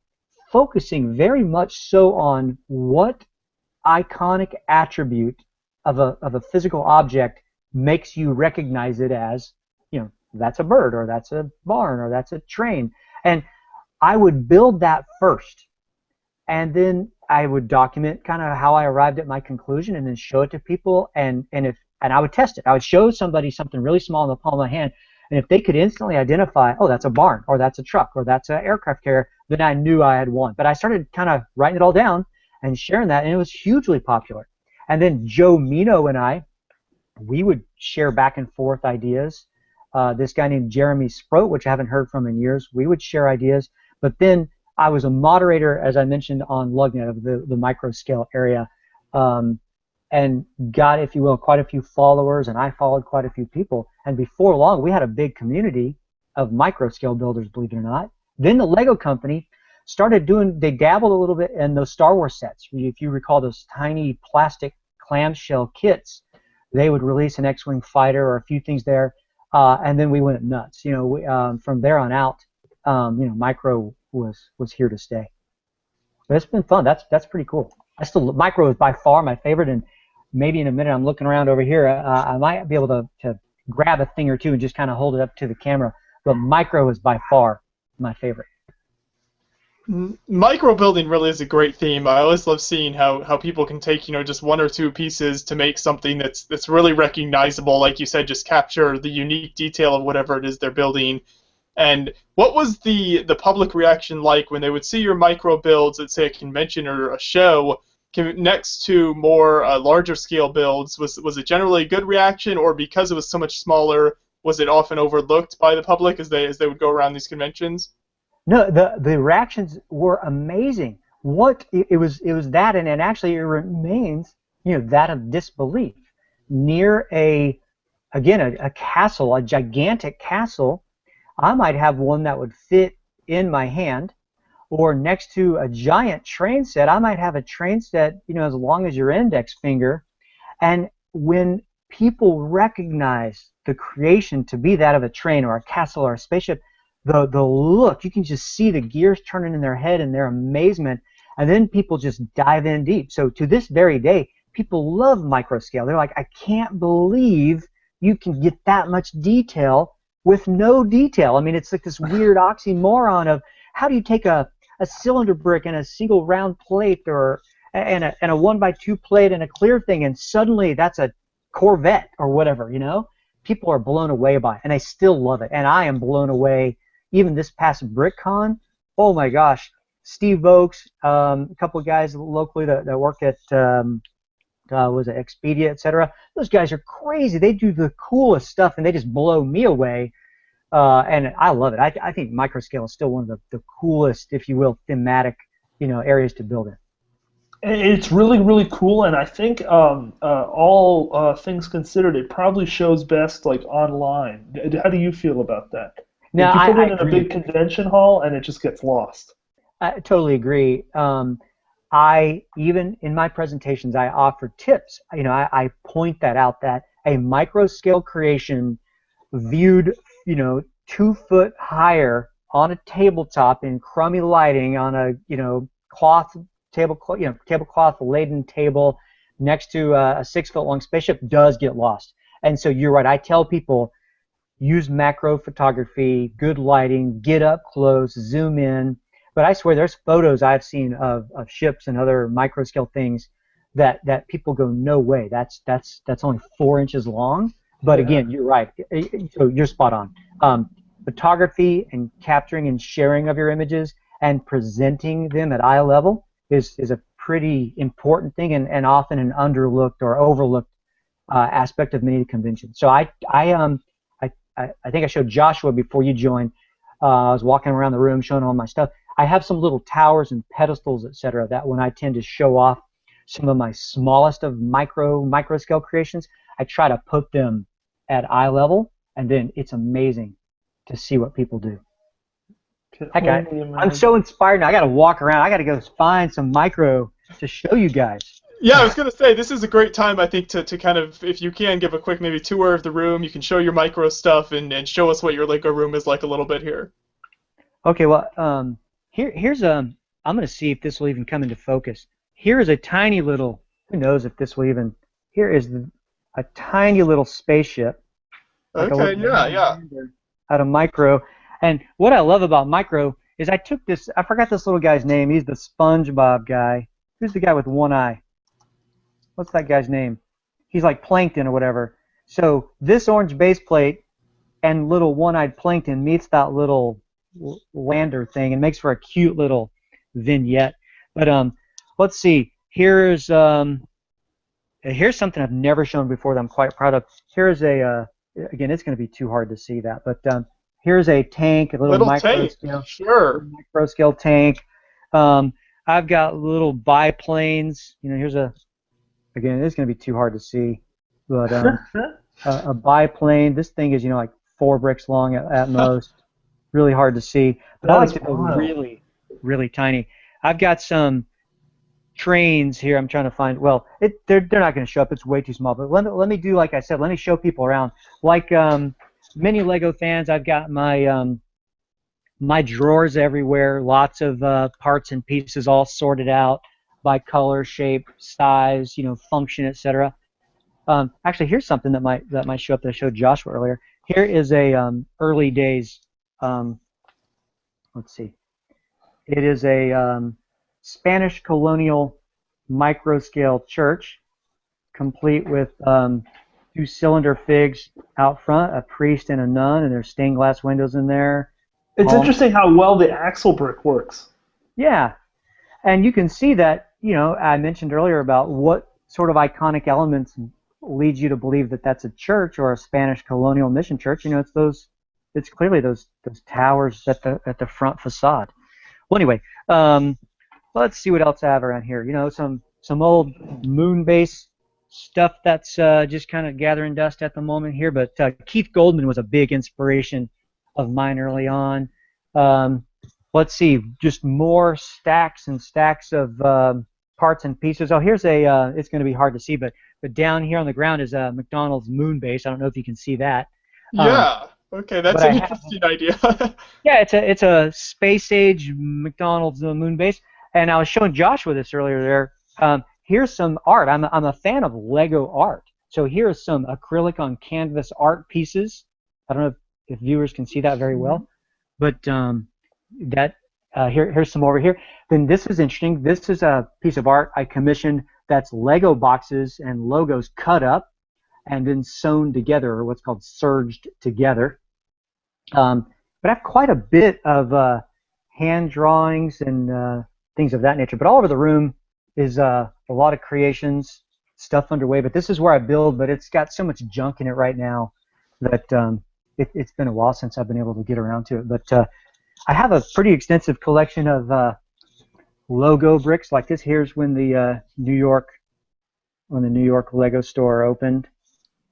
[SPEAKER 3] focusing very much so on what iconic attribute of a physical object makes you recognize it as, that's a bird, or that's a barn, or that's a train. And I would build that first, and then I would document kind of how I arrived at my conclusion, and then show it to people, and I would test it. I would show somebody something really small in the palm of my hand, and if they could instantly identify, oh, that's a barn, or that's a truck, or that's an aircraft carrier, then I knew I had won. But I started kind of writing it all down and sharing that, and it was hugely popular. And then Joe Mino and I, we would share back and forth ideas. This guy named Jeremy Sproat, which I haven't heard from in years, we would share ideas. But then I was a moderator, as I mentioned, on LUGNET of the microscale area, and got, if you will, quite a few followers, and I followed quite a few people. And before long, we had a big community of microscale builders, believe it or not. Then the Lego company started they dabbled a little bit in those Star Wars sets. If you recall those tiny plastic clamshell kits, they would release an X-Wing fighter or a few things there, and then we went nuts. From there on out, micro was here to stay. But it's been fun. That's pretty cool. Micro is by far my favorite, and maybe in a minute I'm looking around over here. I might be able to grab a thing or two and just kind of hold it up to the camera. But micro is by far my favorite.
[SPEAKER 1] Micro building really is a great theme. I always love seeing how people can take just one or two pieces to make something that's really recognizable. Like you said, just capture the unique detail of whatever it is they're building. And what was the public reaction like when they would see your micro builds at, say, a convention or a show next to more larger scale builds? Was it generally a good reaction, or because it was so much smaller, was it often overlooked by the public as they would go around these conventions?
[SPEAKER 3] No, the reactions were amazing. It was that, and actually it remains, that of disbelief. Near a castle, a gigantic castle, I might have one that would fit in my hand, or next to a giant train set, I might have a train set, as long as your index finger. And when people recognize the creation to be that of a train or a castle or a spaceship, the look, you can just see the gears turning in their head and their amazement, and then people just dive in deep. So to this very day, people love microscale. They're like, I can't believe you can get that much detail with no detail. I mean, it's like this weird oxymoron of how do you take a cylinder brick and a single round plate and a 1x2 plate and a clear thing, and suddenly that's a Corvette or whatever, People are blown away by it, and they still love it. And I am blown away. Even this past BrickCon, oh my gosh, Steve Oakes, a couple of guys locally that work at was it Expedia, etc. Those guys are crazy. They do the coolest stuff, and they just blow me away. And I love it. I think microscale is still one of the coolest, if you will, thematic, areas to build in.
[SPEAKER 2] It's really, really cool, and I think all things considered, it probably shows best like online. How do you feel about that?
[SPEAKER 3] No,
[SPEAKER 2] you put it in
[SPEAKER 3] agree.
[SPEAKER 2] a big convention hall, and it just gets lost.
[SPEAKER 3] I totally agree. I even in my presentations, I offer tips. I point that out, that a microscale creation viewed, 2 foot higher on a tabletop in crummy lighting on a tablecloth laden table next to a 6 foot long spaceship does get lost. And so you're right. I tell people, use macro photography, good lighting, get up close, zoom in. But I swear there's photos I've seen of ships and other microscale things that people go, no way, that's only 4 inches long. But again, you're right. So you're spot on. Photography and capturing and sharing of your images and presenting them at eye level is a pretty important thing, and often an underlooked or overlooked aspect of many conventions. So I think I showed Joshua before you joined. I was walking around the room showing all my stuff. I have some little towers and pedestals, etc. that when I tend to show off some of my smallest of micro scale creations, I try to put them at eye level, and then it's amazing to see what people do. I'm so inspired now. I got to walk around. I got to go find some micro to show you guys.
[SPEAKER 1] Yeah, I was going to say, this is a great time, I think, to kind of, if you can, give a quick maybe tour of the room. You can show your micro stuff and show us what your Lego room is like a little bit here.
[SPEAKER 3] Okay, well, here's I'm going to see if this will even come into focus. Here is a tiny little, who knows if this will even, here is a tiny little spaceship. Like
[SPEAKER 1] okay, yeah.
[SPEAKER 3] Out of micro. And what I love about micro is I took this, I forgot this little guy's name. He's the SpongeBob guy. Who's the guy with one eye? What's that guy's name? He's like Plankton or whatever. So this orange base plate and little one-eyed Plankton meets that little lander thing and makes for a cute little vignette. But let's see. Here's something I've never shown before that I'm quite proud of. Here's again, it's going to be too hard to see that, but here's a tank, a little micro scale, micro scale tank. I've got little biplanes. You know, here's again, it's going to be too hard to see, but a biplane. This thing is, like 4 bricks long at most. Really hard to see, but I like to go really, really tiny. I've got some trains here. I'm trying to find. Well, they're not going to show up. It's way too small. But let me do like I said. Let me show people around. Like many Lego fans, I've got my my drawers everywhere. Lots of parts and pieces all sorted out by color, shape, size, function, etc. Actually, here's something that might show up that I showed Joshua earlier. Here is a early days. Let's see. It is a Spanish colonial microscale church, complete with 2 cylinder figs out front, a priest and a nun, and there's stained glass windows in there.
[SPEAKER 2] It's interesting how well the axle brick works.
[SPEAKER 3] Yeah, and you can see that. I mentioned earlier about what sort of iconic elements lead you to believe that that's a church or a Spanish colonial mission church. It's clearly those towers at the front facade. Well, anyway, let's see what else I have around here. Some old moon base stuff that's just kind of gathering dust at the moment here. But Keith Goldman was a big inspiration of mine early on. Let's see, just more stacks and stacks of parts and pieces. Oh, here's it's going to be hard to see, but down here on the ground is a McDonald's moon base. I don't know if you can see that.
[SPEAKER 1] Yeah. Okay, that's an interesting idea.
[SPEAKER 3] Yeah, it's a space age McDonald's moon base, and I was showing Joshua this earlier there. Here's some art. I'm a fan of Lego art, so here's some acrylic on canvas art pieces. I don't know if viewers can see that very well, but here's some over here. Then this is interesting. This is a piece of art I commissioned that's Lego boxes and logos cut up and then sewn together, or what's called serged together. But I have quite a bit of hand drawings and things of that nature. But all over the room is a lot of creations, stuff underway. But this is where I build, but it's got so much junk in it right now that it's been a while since I've been able to get around to it. But I have a pretty extensive collection of logo bricks like this. Here's when the New York Lego store opened.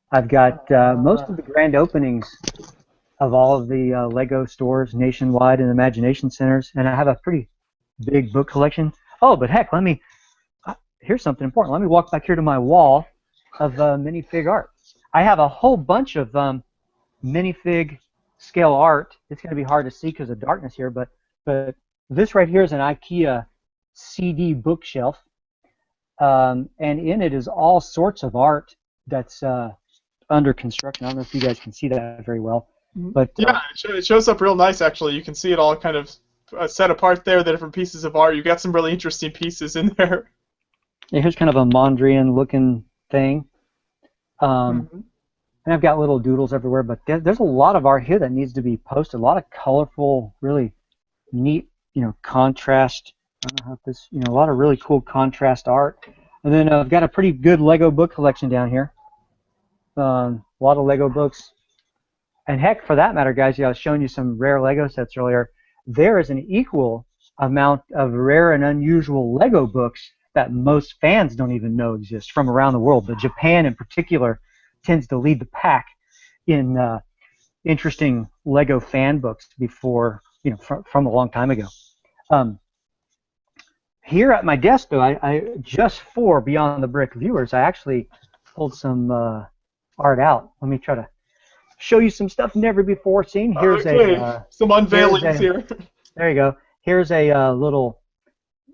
[SPEAKER 3] I've got most of the grand openings of all of the Lego stores nationwide and Imagination Centers, and I have a pretty big book collection. Oh, but heck, here's something important. Let me walk back here to my wall of minifig art. I have a whole bunch of minifig scale art. It's going to be hard to see because of darkness here, but this right here is an IKEA CD bookshelf, and in it is all sorts of art that's under construction. I don't know if you guys can see that very well, but
[SPEAKER 1] yeah, it shows up real nice actually. You can see it all kind of set apart there, the different pieces of art. You've got some really interesting pieces in there.
[SPEAKER 3] Yeah, here's kind of a Mondrian looking thing. And I've got little doodles everywhere, but there's a lot of art here that needs to be posted. A lot of colorful, really neat, contrast. I don't know how this, a lot of really cool contrast art. And then I've got a pretty good Lego book collection down here. A lot of Lego books. And heck, for that matter, guys, I was showing you some rare Lego sets earlier. There is an equal amount of rare and unusual Lego books that most fans don't even know exist from around the world. But Japan, in particular, tends to lead the pack in interesting Lego fan books before, from a long time ago. Here at my desk, though, I just for Beyond the Brick viewers, I actually pulled some art out. Let me try to show you some stuff never before seen. Here's
[SPEAKER 1] some unveilings here.
[SPEAKER 3] There you go. Here's a little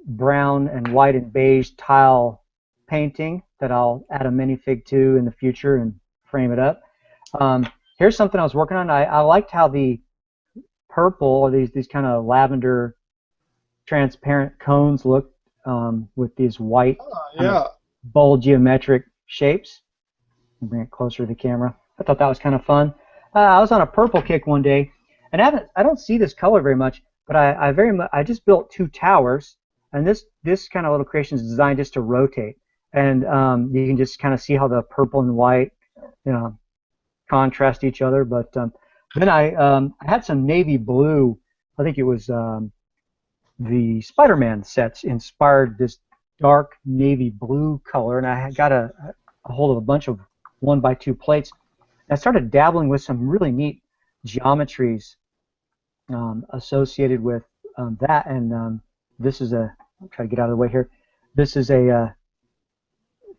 [SPEAKER 3] brown and white and beige tile painting that I'll add a minifig to in the future and frame it up. Here's something I was working on. I liked how the purple, or these kind of lavender transparent cones look with these white bold geometric shapes. Bring it closer to the camera. I thought that was kind of fun. I was on a purple kick one day, and I don't see this color very much, but I just built 2 towers, and this kind of little creation is designed just to rotate, and you can just kind of see how the purple and white, contrast each other. But then I had some navy blue. I think it was the Spider-Man sets inspired this dark navy blue color, and I got a hold of a bunch of 1x2 plates. I started dabbling with some really neat geometries associated with that, and this is I'll try to get out of the way here. This is a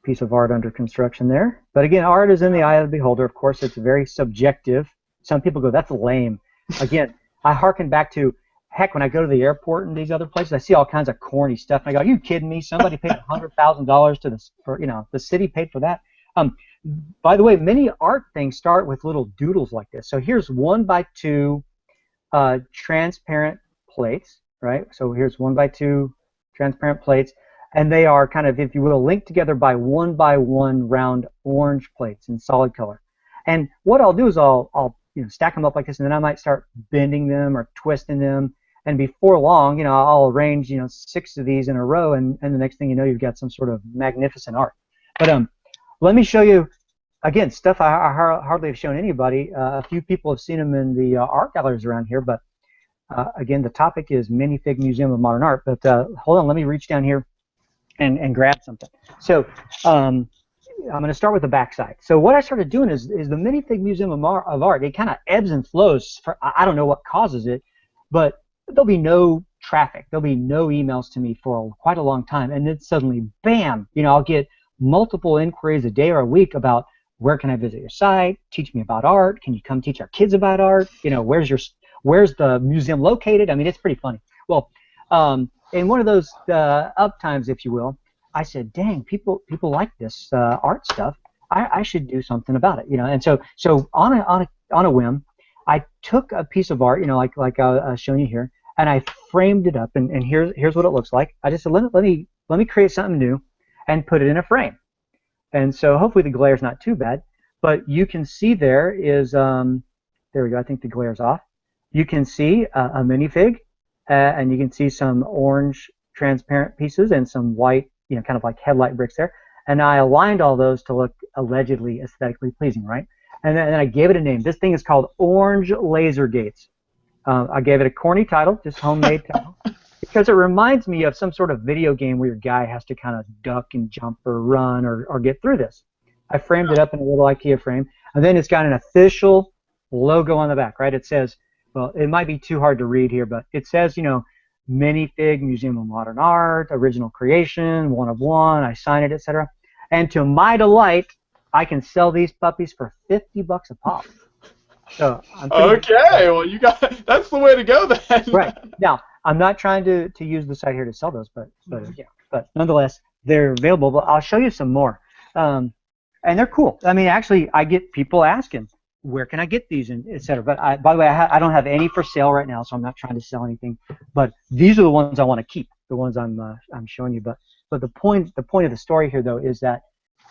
[SPEAKER 3] piece of art under construction there. But again, art is in the eye of the beholder. Of course, it's very subjective. Some people go, that's lame. Again, I hearken back to, heck, when I go to the airport and these other places, I see all kinds of corny stuff, and I go, are you kidding me? Somebody paid $100,000 to this, for, the city paid for that. By the way, many art things start with little doodles like this. So here's 1x2 transparent plates, right? So here's 1x2 transparent plates, and they are kind of, if you will, linked together by 1x1 round orange plates in solid color. And what I'll do is I'll stack them up like this, and then I might start bending them or twisting them. And before long, I'll arrange 6 of these in a row, and the next thing you know, you've got some sort of magnificent art. But let me show you, again, stuff I hardly have shown anybody. A few people have seen them in the art galleries around here, but again, the topic is Minifig Museum of Modern Art. But hold on, let me reach down here and grab something. So I'm going to start with the backside. So what I started doing is the Minifig Museum of Art, it kind of ebbs and flows. I don't know what causes it, but there'll be no traffic. There'll be no emails to me for quite a long time, and then suddenly, bam, I'll get multiple inquiries a day or a week about where can I visit your site, teach me about art, can you come teach our kids about art, where's the museum located? I mean, it's pretty funny. Well, in one of those up times, if you will, I said, dang, people like this art stuff. I should do something about it, And so on a whim, I took a piece of art, like I've shown you here, and I framed it up, and here's what it looks like. I just said, let me create something new and put it in a frame. And so hopefully the glare is not too bad, but you can see there is, there we go, I think the glare's off. You can see a minifig, and you can see some orange transparent pieces and some white, kind of like headlight bricks there. And I aligned all those to look allegedly aesthetically pleasing, right? And then I gave it a name. This thing is called Orange Laser Gates. I gave it a corny title, just homemade title, because it reminds me of some sort of video game where your guy has to kind of duck and jump or run or get through this. I framed it up in a little IKEA frame, and then it's got an official logo on the back, right? It says, well, it might be too hard to read here, but it says, Minifig Museum of Modern Art, original creation, 1 of 1, I sign it, etc. And to my delight, I can sell these puppies for $50 a pop. So
[SPEAKER 1] okay, well, that's the way to go then.
[SPEAKER 3] Right. Now, I'm not trying to use the site here to sell those, but nonetheless, they're available. But I'll show you some more, and they're cool. I mean, actually, I get people asking, where can I get these, and etc. But by the way, I don't have any for sale right now, so I'm not trying to sell anything. But these are the ones I want to keep. the ones I'm showing you. But the point of the story here though is that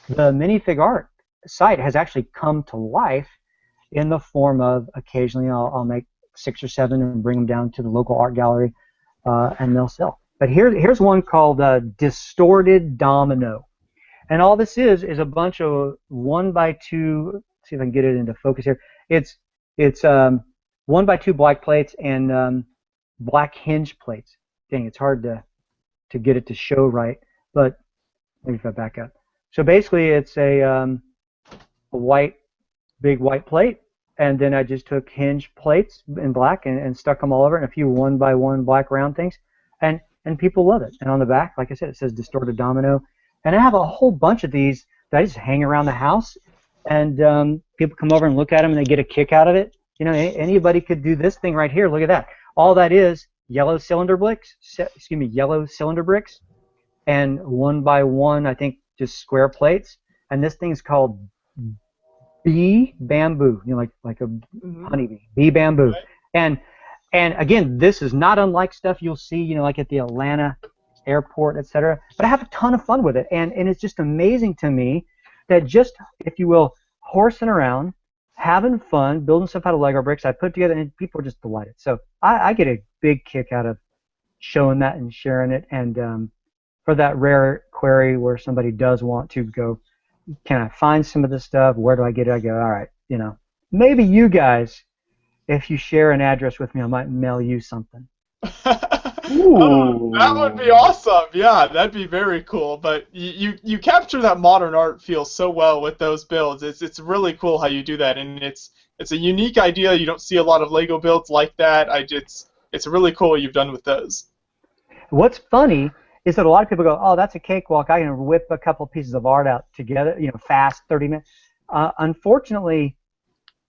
[SPEAKER 3] the minifig art site has actually come to life in the form of occasionally I'll make 6 or 7 and bring them down to the local art gallery and they'll sell. But here's one called Distorted Domino. And all this is a bunch of 1x2, let's see if I can get it into focus here. It's 1x2 black plates and black hinge plates. Dang, it's hard to get it to show right, but maybe if I back up. So basically it's a big white plate, and then I just took hinge plates in black and stuck them all over it, and a few 1x1 black round things, and people love it. And on the back, like I said, it says Distorted Domino. And I have a whole bunch of these that I just hang around the house, and people come over and look at them, and they get a kick out of it. You know, anybody could do this thing right here. Look at that. All that is yellow cylinder bricks, yellow cylinder bricks, and 1x1, I think, just square plates. And this thing's called bee bamboo. You know, like a honeybee, bee bamboo. Right. And again, this is not unlike stuff you'll see, you know, like at the Atlanta airport, etc. But I have a ton of fun with it, and it's just amazing to me that just, if you will, horsing around, having fun, building stuff out of Lego bricks, I put it together, and people are just delighted. So I get a big kick out of showing that and sharing it. And for that rare query where somebody does want to go, can I find some of this stuff? Where do I get it? I go, all right, you know, maybe you guys, if you share an address with me, I might mail you something.
[SPEAKER 1] Oh, that would be awesome. Yeah, that'd be very cool. But you capture that modern art feel so well with those builds. It's really cool how you do that, and it's a unique idea. You don't see a lot of Lego builds like that. It's really cool what you've done with those. What's
[SPEAKER 3] funny is that a lot of people go, oh, that's a cakewalk. I can whip a couple pieces of art out together, you know, fast, 30 minutes. Unfortunately,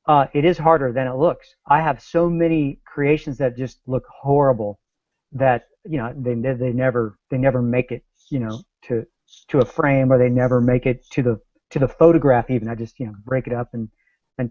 [SPEAKER 3] it is harder than it looks. I have so many creations that just look horrible that, you know, they never make it, you know, to a frame, or they never make it to the photograph even. I just, you know, break it up and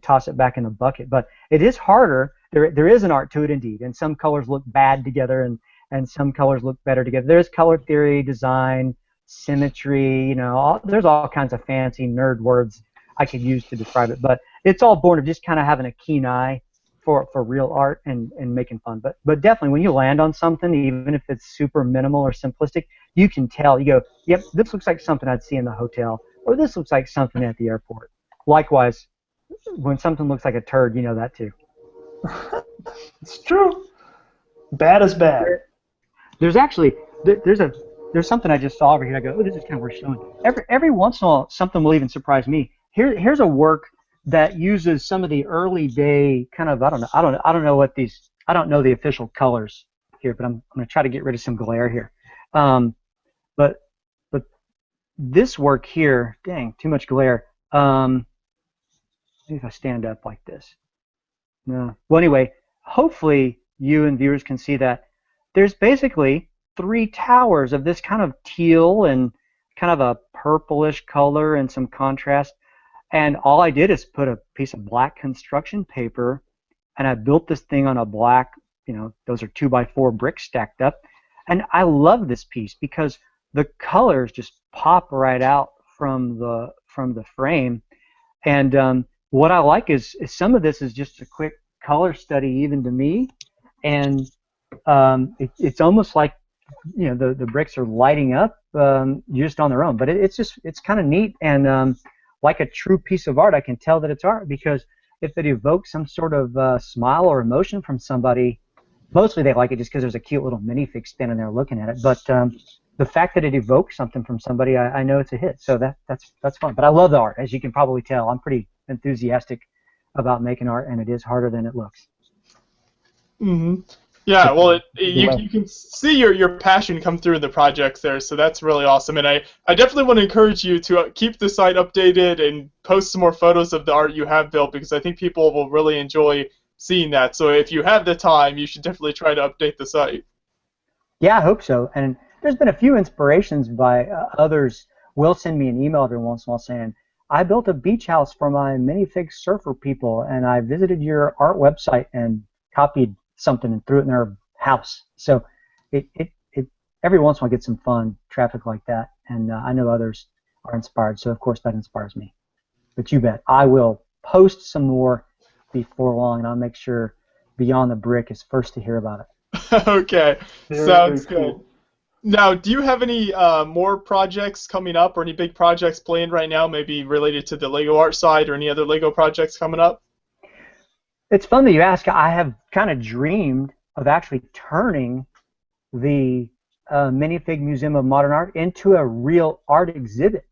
[SPEAKER 3] toss it back in the bucket. But it is harder. There is an art to it indeed, and some colors look bad together and some colors look better together. There's color theory, design, symmetry, you know, there's all kinds of fancy nerd words I could use to describe it, but it's all born of just kind of having a keen eye for real art and making fun. But definitely when you land on something, even if it's super minimal or simplistic, you can tell. You go, yep, this looks like something I'd see in the hotel, or this looks like something at the airport. Likewise, when something looks like a turd, you know that too.
[SPEAKER 2] It's true. Bad is bad.
[SPEAKER 3] There's actually there's something I just saw over here. I go, oh, this is kind of worth showing. Every once in a while, something will even surprise me. Here's a work that uses some of the early day kind of, I don't know what these, I don't know the official colors here, but I'm going to try to get rid of some glare here. But this work here, dang, too much glare. Maybe if I stand up like this. No. Well, anyway, hopefully you and viewers can see that there's basically 3 towers of this kind of teal and kind of a purplish color and some contrast. And all I did is put a piece of black construction paper, and I built this thing on a black, you know, those are 2x4 bricks stacked up. And I love this piece because the colors just pop right out from the frame. And what I like is some of this is just a quick color study even to me. And it's almost like, you know, the bricks are lighting up just on their own. But it's kind of neat, and like a true piece of art, I can tell that it's art because if it evokes some sort of smile or emotion from somebody, mostly they like it just because there's a cute little minifig standing there looking at it. But the fact that it evokes something from somebody, I know it's a hit. So that's fun. But I love the art, as you can probably tell. I'm pretty enthusiastic about making art, and it is harder than it looks.
[SPEAKER 1] Mm-hmm. Yeah, well, you can see your passion come through in the projects there, so that's really awesome. And I definitely want to encourage you to keep the site updated and post some more photos of the art you have built, because I think people will really enjoy seeing that. So if you have the time, you should definitely try to update the site.
[SPEAKER 3] Yeah, I hope so. And there's been a few inspirations by others. Will send me an email every once in a while saying, I built a beach house for my minifig surfer people, and I visited your art website and copied something and threw it in their house. So it every once in a while I get some fun traffic like that, and I know others are inspired, so of course that inspires me. But you bet, I will post some more before long, and I'll make sure Beyond the Brick is first to hear about it.
[SPEAKER 1] Okay,
[SPEAKER 2] Very
[SPEAKER 1] sounds good.
[SPEAKER 2] cool.
[SPEAKER 1] Now, do you have any more projects coming up, or any big projects planned right now, maybe related to the Lego art side, or any other Lego projects coming up?
[SPEAKER 3] It's fun that you ask. I have kind of dreamed of actually turning the Minifig Museum of Modern Art into a real art exhibit.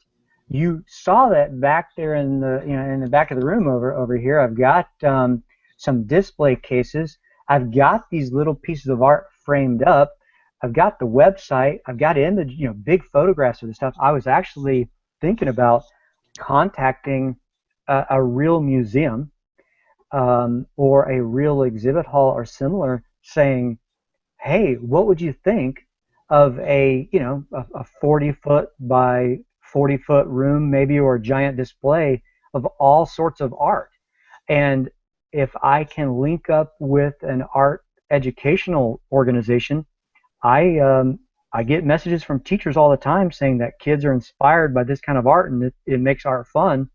[SPEAKER 3] You saw that back there in the in the back of the room over here. I've got some display cases. I've got these little pieces of art framed up. I've got the website. I've got image, big photographs of the stuff. I was actually thinking about contacting a real museum or a real exhibit hall or similar, saying, hey, what would you think of a 40-foot by 40-foot room, maybe, or a giant display of all sorts of art? And if I can link up with an art educational organization, I get messages from teachers all the time saying that kids are inspired by this kind of art, and it makes art fun.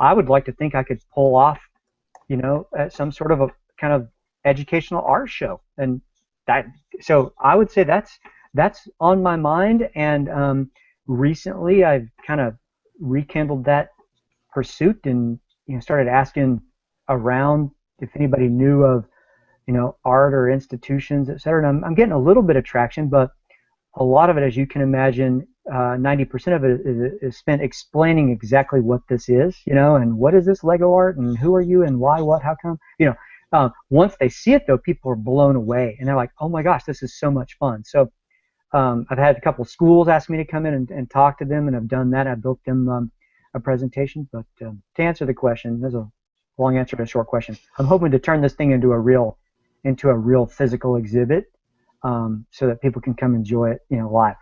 [SPEAKER 3] I would like to think I could pull off, some sort of a kind of educational art show, and so I would say that's on my mind. And recently I've kind of rekindled that pursuit, and started asking around if anybody knew of art or institutions, etc. And I'm getting a little bit of traction, but a lot of it, as you can imagine, 90% of it is spent explaining exactly what this is, and what is this Lego art, and who are you, and why, what, how come, once they see it, though, people are blown away, and they're like, oh my gosh, this is so much fun. So I've had a couple of schools ask me to come in and talk to them, and I've done that. I built them a presentation. But to answer the question, there's a long answer to a short question. I'm hoping to turn this thing into a real physical exhibit, so that people can come enjoy it, live.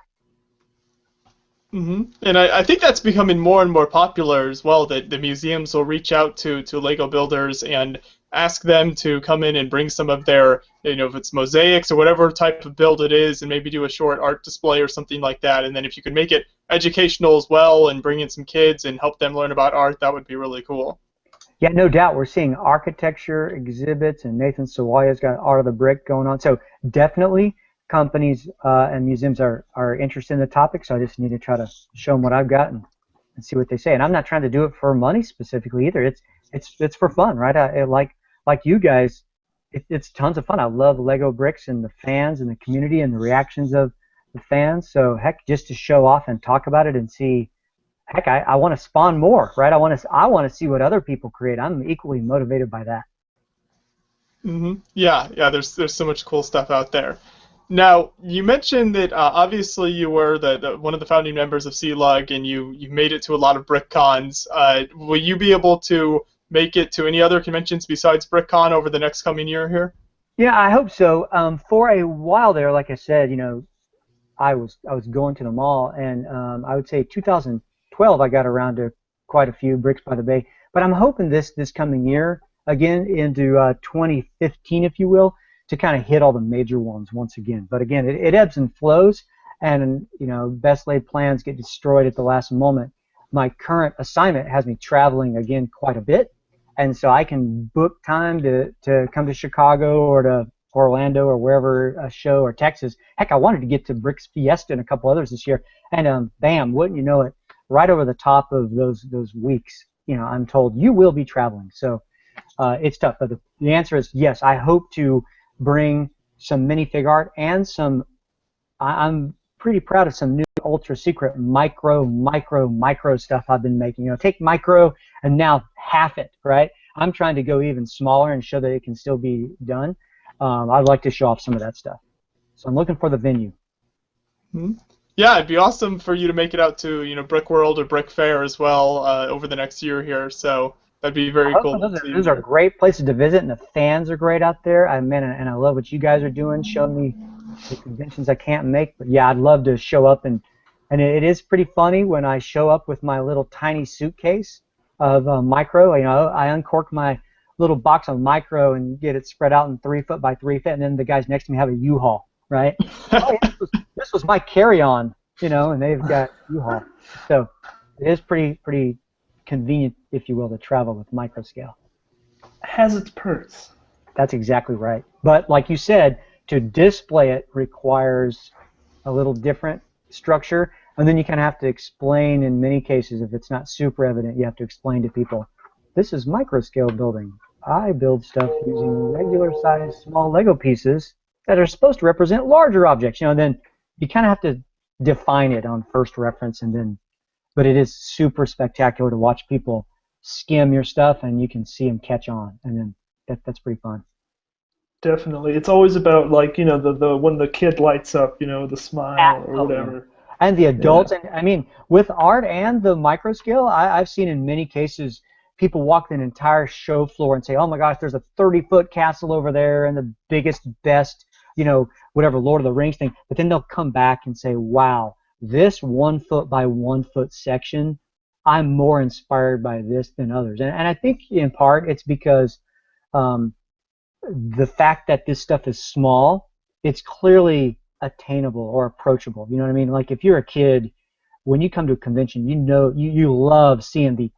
[SPEAKER 1] And I think that's becoming more and more popular as well, that the museums will reach out to Lego builders and ask them to come in and bring some of their, if it's mosaics or whatever type of build it is, and maybe do a short art display or something like that. And then if you could make it educational as well and bring in some kids and help them learn about art, that would be really cool.
[SPEAKER 3] Yeah, no doubt. We're seeing architecture exhibits, and Nathan Sawaya's got Art of the Brick going on. So definitely companies and museums are interested in the topic, so I just need to try to show them what I've got and see what they say. And I'm not trying to do it for money specifically either. It's for fun, right? Like you guys, it's tons of fun. I love Lego bricks and the fans and the community and the reactions of the fans. So heck, just to show off and talk about it and see. Heck, I want to spawn more, right? I want to see what other people create. I'm equally motivated by that.
[SPEAKER 1] Yeah. There's so much cool stuff out there. Now, you mentioned that obviously you were one of the founding members of CLUG, and you made it to a lot of BrickCons. Will you be able to make it to any other conventions besides BrickCon over the next coming year here?
[SPEAKER 3] Yeah, I hope so. For a while there, like I said, I was going to them all, and I would say 2012 I got around to quite a few Bricks by the Bay. But I'm hoping this coming year, again into 2015, if you will, to kind of hit all the major ones once again. But again, it ebbs and flows, and best laid plans get destroyed at the last moment. My current assignment has me traveling again quite a bit, and so I can book time to come to Chicago or to Orlando or wherever a show, or Texas. Heck, I wanted to get to Bricks Fiesta and a couple others this year, and bam, wouldn't you know it, right over the top of those weeks, I'm told you will be traveling. So it's tough, but the answer is yes. I hope to bring some minifig art and some. I'm pretty proud of some new ultra secret micro stuff I've been making. Take micro and now half it, right? I'm trying to go even smaller and show that it can still be done. I'd like to show off some of that stuff. So I'm looking for the venue.
[SPEAKER 1] Yeah, it'd be awesome for you to make it out to Brick World or Brick Fair as well over the next year here. So that'd be very cool.
[SPEAKER 3] Those are great places to visit, and the fans are great out there. And I love what you guys are doing, showing me the conventions I can't make. But yeah, I'd love to show up, and it is pretty funny when I show up with my little tiny suitcase of micro. I uncork my little box of micro and get it spread out in 3 foot by 3 foot, and then the guys next to me have a U-Haul right? Oh, yeah, this was my carry-on, and they've got U-Haul. So it is pretty convenient, if you will, to travel with Microscale.
[SPEAKER 2] Has its perks.
[SPEAKER 3] That's exactly right. But like you said, to display it requires a little different structure, and then you kind of have to explain, in many cases, if it's not super evident, you have to explain to people, this is Microscale building. I build stuff using regular-sized small Lego pieces that are supposed to represent larger objects. Then you kind of have to define it on first reference, but it is super spectacular to watch people skim your stuff, and you can see them catch on, and then that's pretty fun.
[SPEAKER 2] Definitely. It's always about, like, the when the kid lights up, the smile or whatever.
[SPEAKER 3] And the adults, and I mean, with art and the Microscale, I've seen in many cases people walk the entire show floor and say, oh my gosh, there's a 30-foot castle over there and the biggest, best, whatever, Lord of the Rings thing. But then they'll come back and say, wow, this 1 foot by 1 foot section, I'm more inspired by this than others. And I think in part it's because the fact that this stuff is small, it's clearly attainable or approachable. You know what I mean? Like, if you're a kid, when you come to a convention, you love seeing the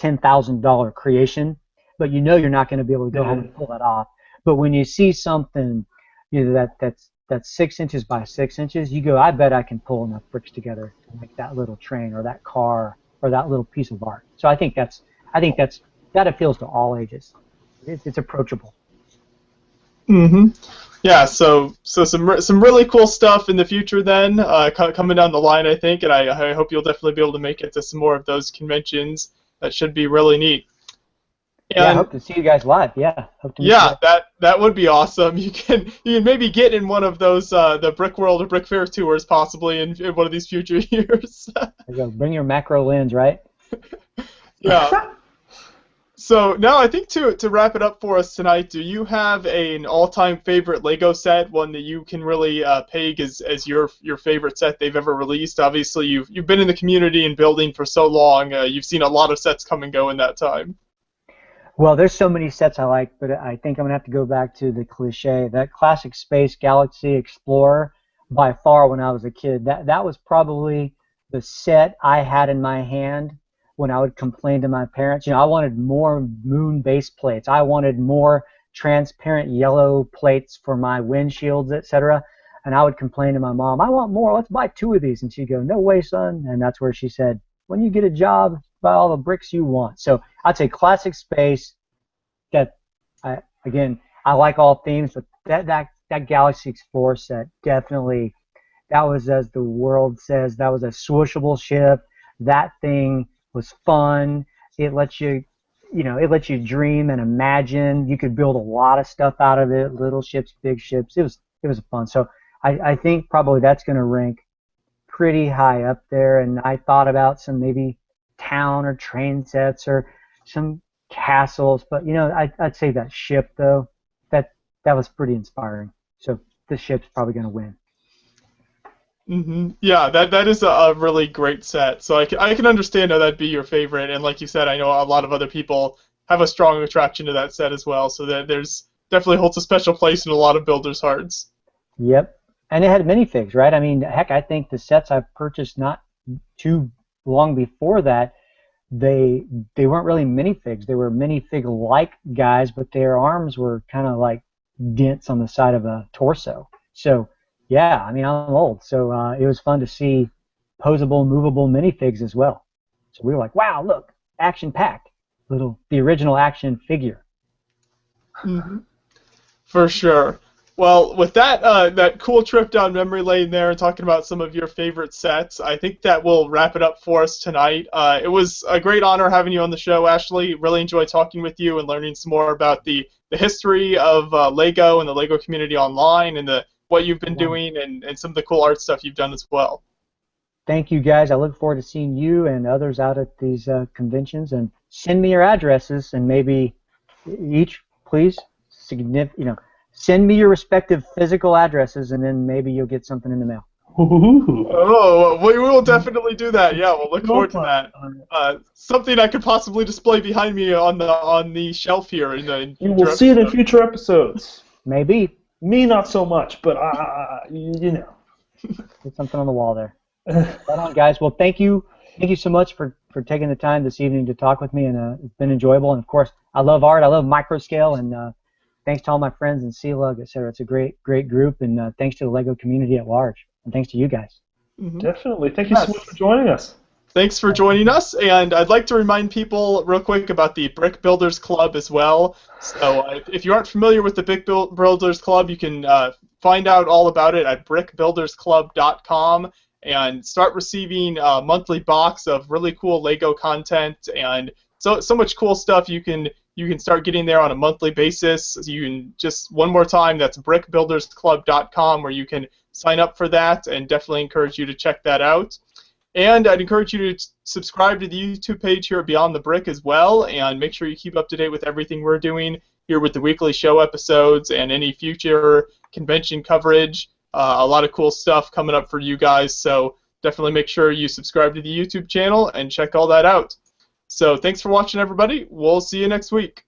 [SPEAKER 3] $10,000 creation, but you're not going to be able to go home and pull that off. But when you see something that's 6 inches by 6 inches, you go, I bet I can pull enough bricks together to make that little train or that car or that little piece of art. So I think that appeals to all ages. It's approachable.
[SPEAKER 1] Mm-hmm. Yeah, so some really cool stuff in the future then, coming down the line, I think, and I hope you'll definitely be able to make it to some more of those conventions. That should be really neat.
[SPEAKER 3] And, I hope to see you guys live. Yeah, hope to meet you.
[SPEAKER 1] that would be awesome. You can maybe get in one of those the Brick World or Brick Fair tours possibly in one of these future years.
[SPEAKER 3] There you go. Bring your macro lens, right?
[SPEAKER 1] Yeah. So now I think to wrap it up for us tonight, do you have an all-time favorite Lego set, one that you can really peg as your favorite set they've ever released? Obviously, you've been in the community and building for so long. You've seen a lot of sets come and go in that time.
[SPEAKER 3] Well, there's so many sets I like, but I think I'm gonna have to go back to the cliche. That classic Space Galaxy Explorer, by far, when I was a kid, that was probably the set I had in my hand when I would complain to my parents. I wanted more moon base plates. I wanted more transparent yellow plates for my windshields, etc. And I would complain to my mom, I want more, let's buy 2 of these. And she'd go, no way, son. And that's where she said, when you get a job, buy all the bricks you want. So I'd say classic space. I like all themes, but that Galaxy Explorer set, definitely, that was, as the world says, that was a swooshable ship. That thing was fun. It lets you dream and imagine. You could build a lot of stuff out of it, little ships, big ships. It was fun. So I think probably that's going to rank pretty high up there. And I thought about some maybe town or train sets or some castles, but I'd say that ship though, that was pretty inspiring. So the ship's probably going to win.
[SPEAKER 1] Mm-hmm. Yeah, that is a really great set. So I can understand how that'd be your favorite. And like you said, I know a lot of other people have a strong attraction to that set as well. So there's definitely holds a special place in a lot of builders' hearts.
[SPEAKER 3] Yep, and it had minifigs, right? I mean, heck, I think the sets I purchased not too long before that, they weren't really minifigs. They were minifig-like guys, but their arms were kind of like dents on the side of a torso. So. Yeah, I mean, I'm old, so it was fun to see posable, movable minifigs as well. So we were like, wow, look, action-packed, the original action figure.
[SPEAKER 1] Mm-hmm. For sure. Well, with that cool trip down memory lane there and talking about some of your favorite sets, I think that will wrap it up for us tonight. It was a great honor having you on the show, Ashley. Really enjoyed talking with you and learning some more about the history of Lego and the Lego community online and what you've been doing and some of the cool art stuff you've done as well.
[SPEAKER 3] Thank you, guys. I look forward to seeing you and others out at these conventions. And send me your addresses, and maybe each, please, send me your respective physical addresses, and then maybe you'll get something in the mail.
[SPEAKER 1] Oh, we will definitely do that. Yeah, we'll look forward to that. Something I could possibly display behind me on the shelf here.
[SPEAKER 2] You will see it in future episodes.
[SPEAKER 3] Maybe.
[SPEAKER 2] Me, not so much, but you know.
[SPEAKER 3] There's something on the wall there. Right on, guys. Well, thank you so much for taking the time this evening to talk with me, and it's been enjoyable. And of course, I love art. I love Microscale, and thanks to all my friends in CLUG, etc. It's a great group, and thanks to the LEGO community at large, and thanks to you guys.
[SPEAKER 2] Definitely. Thank you so much for joining us.
[SPEAKER 1] Thanks for joining us, and I'd like to remind people real quick about the Brick Builders Club as well. So if you aren't familiar with the Brick Builders Club, you can find out all about it at brickbuildersclub.com and start receiving a monthly box of really cool LEGO content and so much cool stuff you can start getting there on a monthly basis. You can just one more time, that's brickbuildersclub.com, where you can sign up for that, and definitely encourage you to check that out. And I'd encourage you to subscribe to the YouTube page here at Beyond the Brick as well, and make sure you keep up to date with everything we're doing here with the weekly show episodes and any future convention coverage. A lot of cool stuff coming up for you guys, so definitely make sure you subscribe to the YouTube channel and check all that out. So thanks for watching, everybody. We'll see you next week.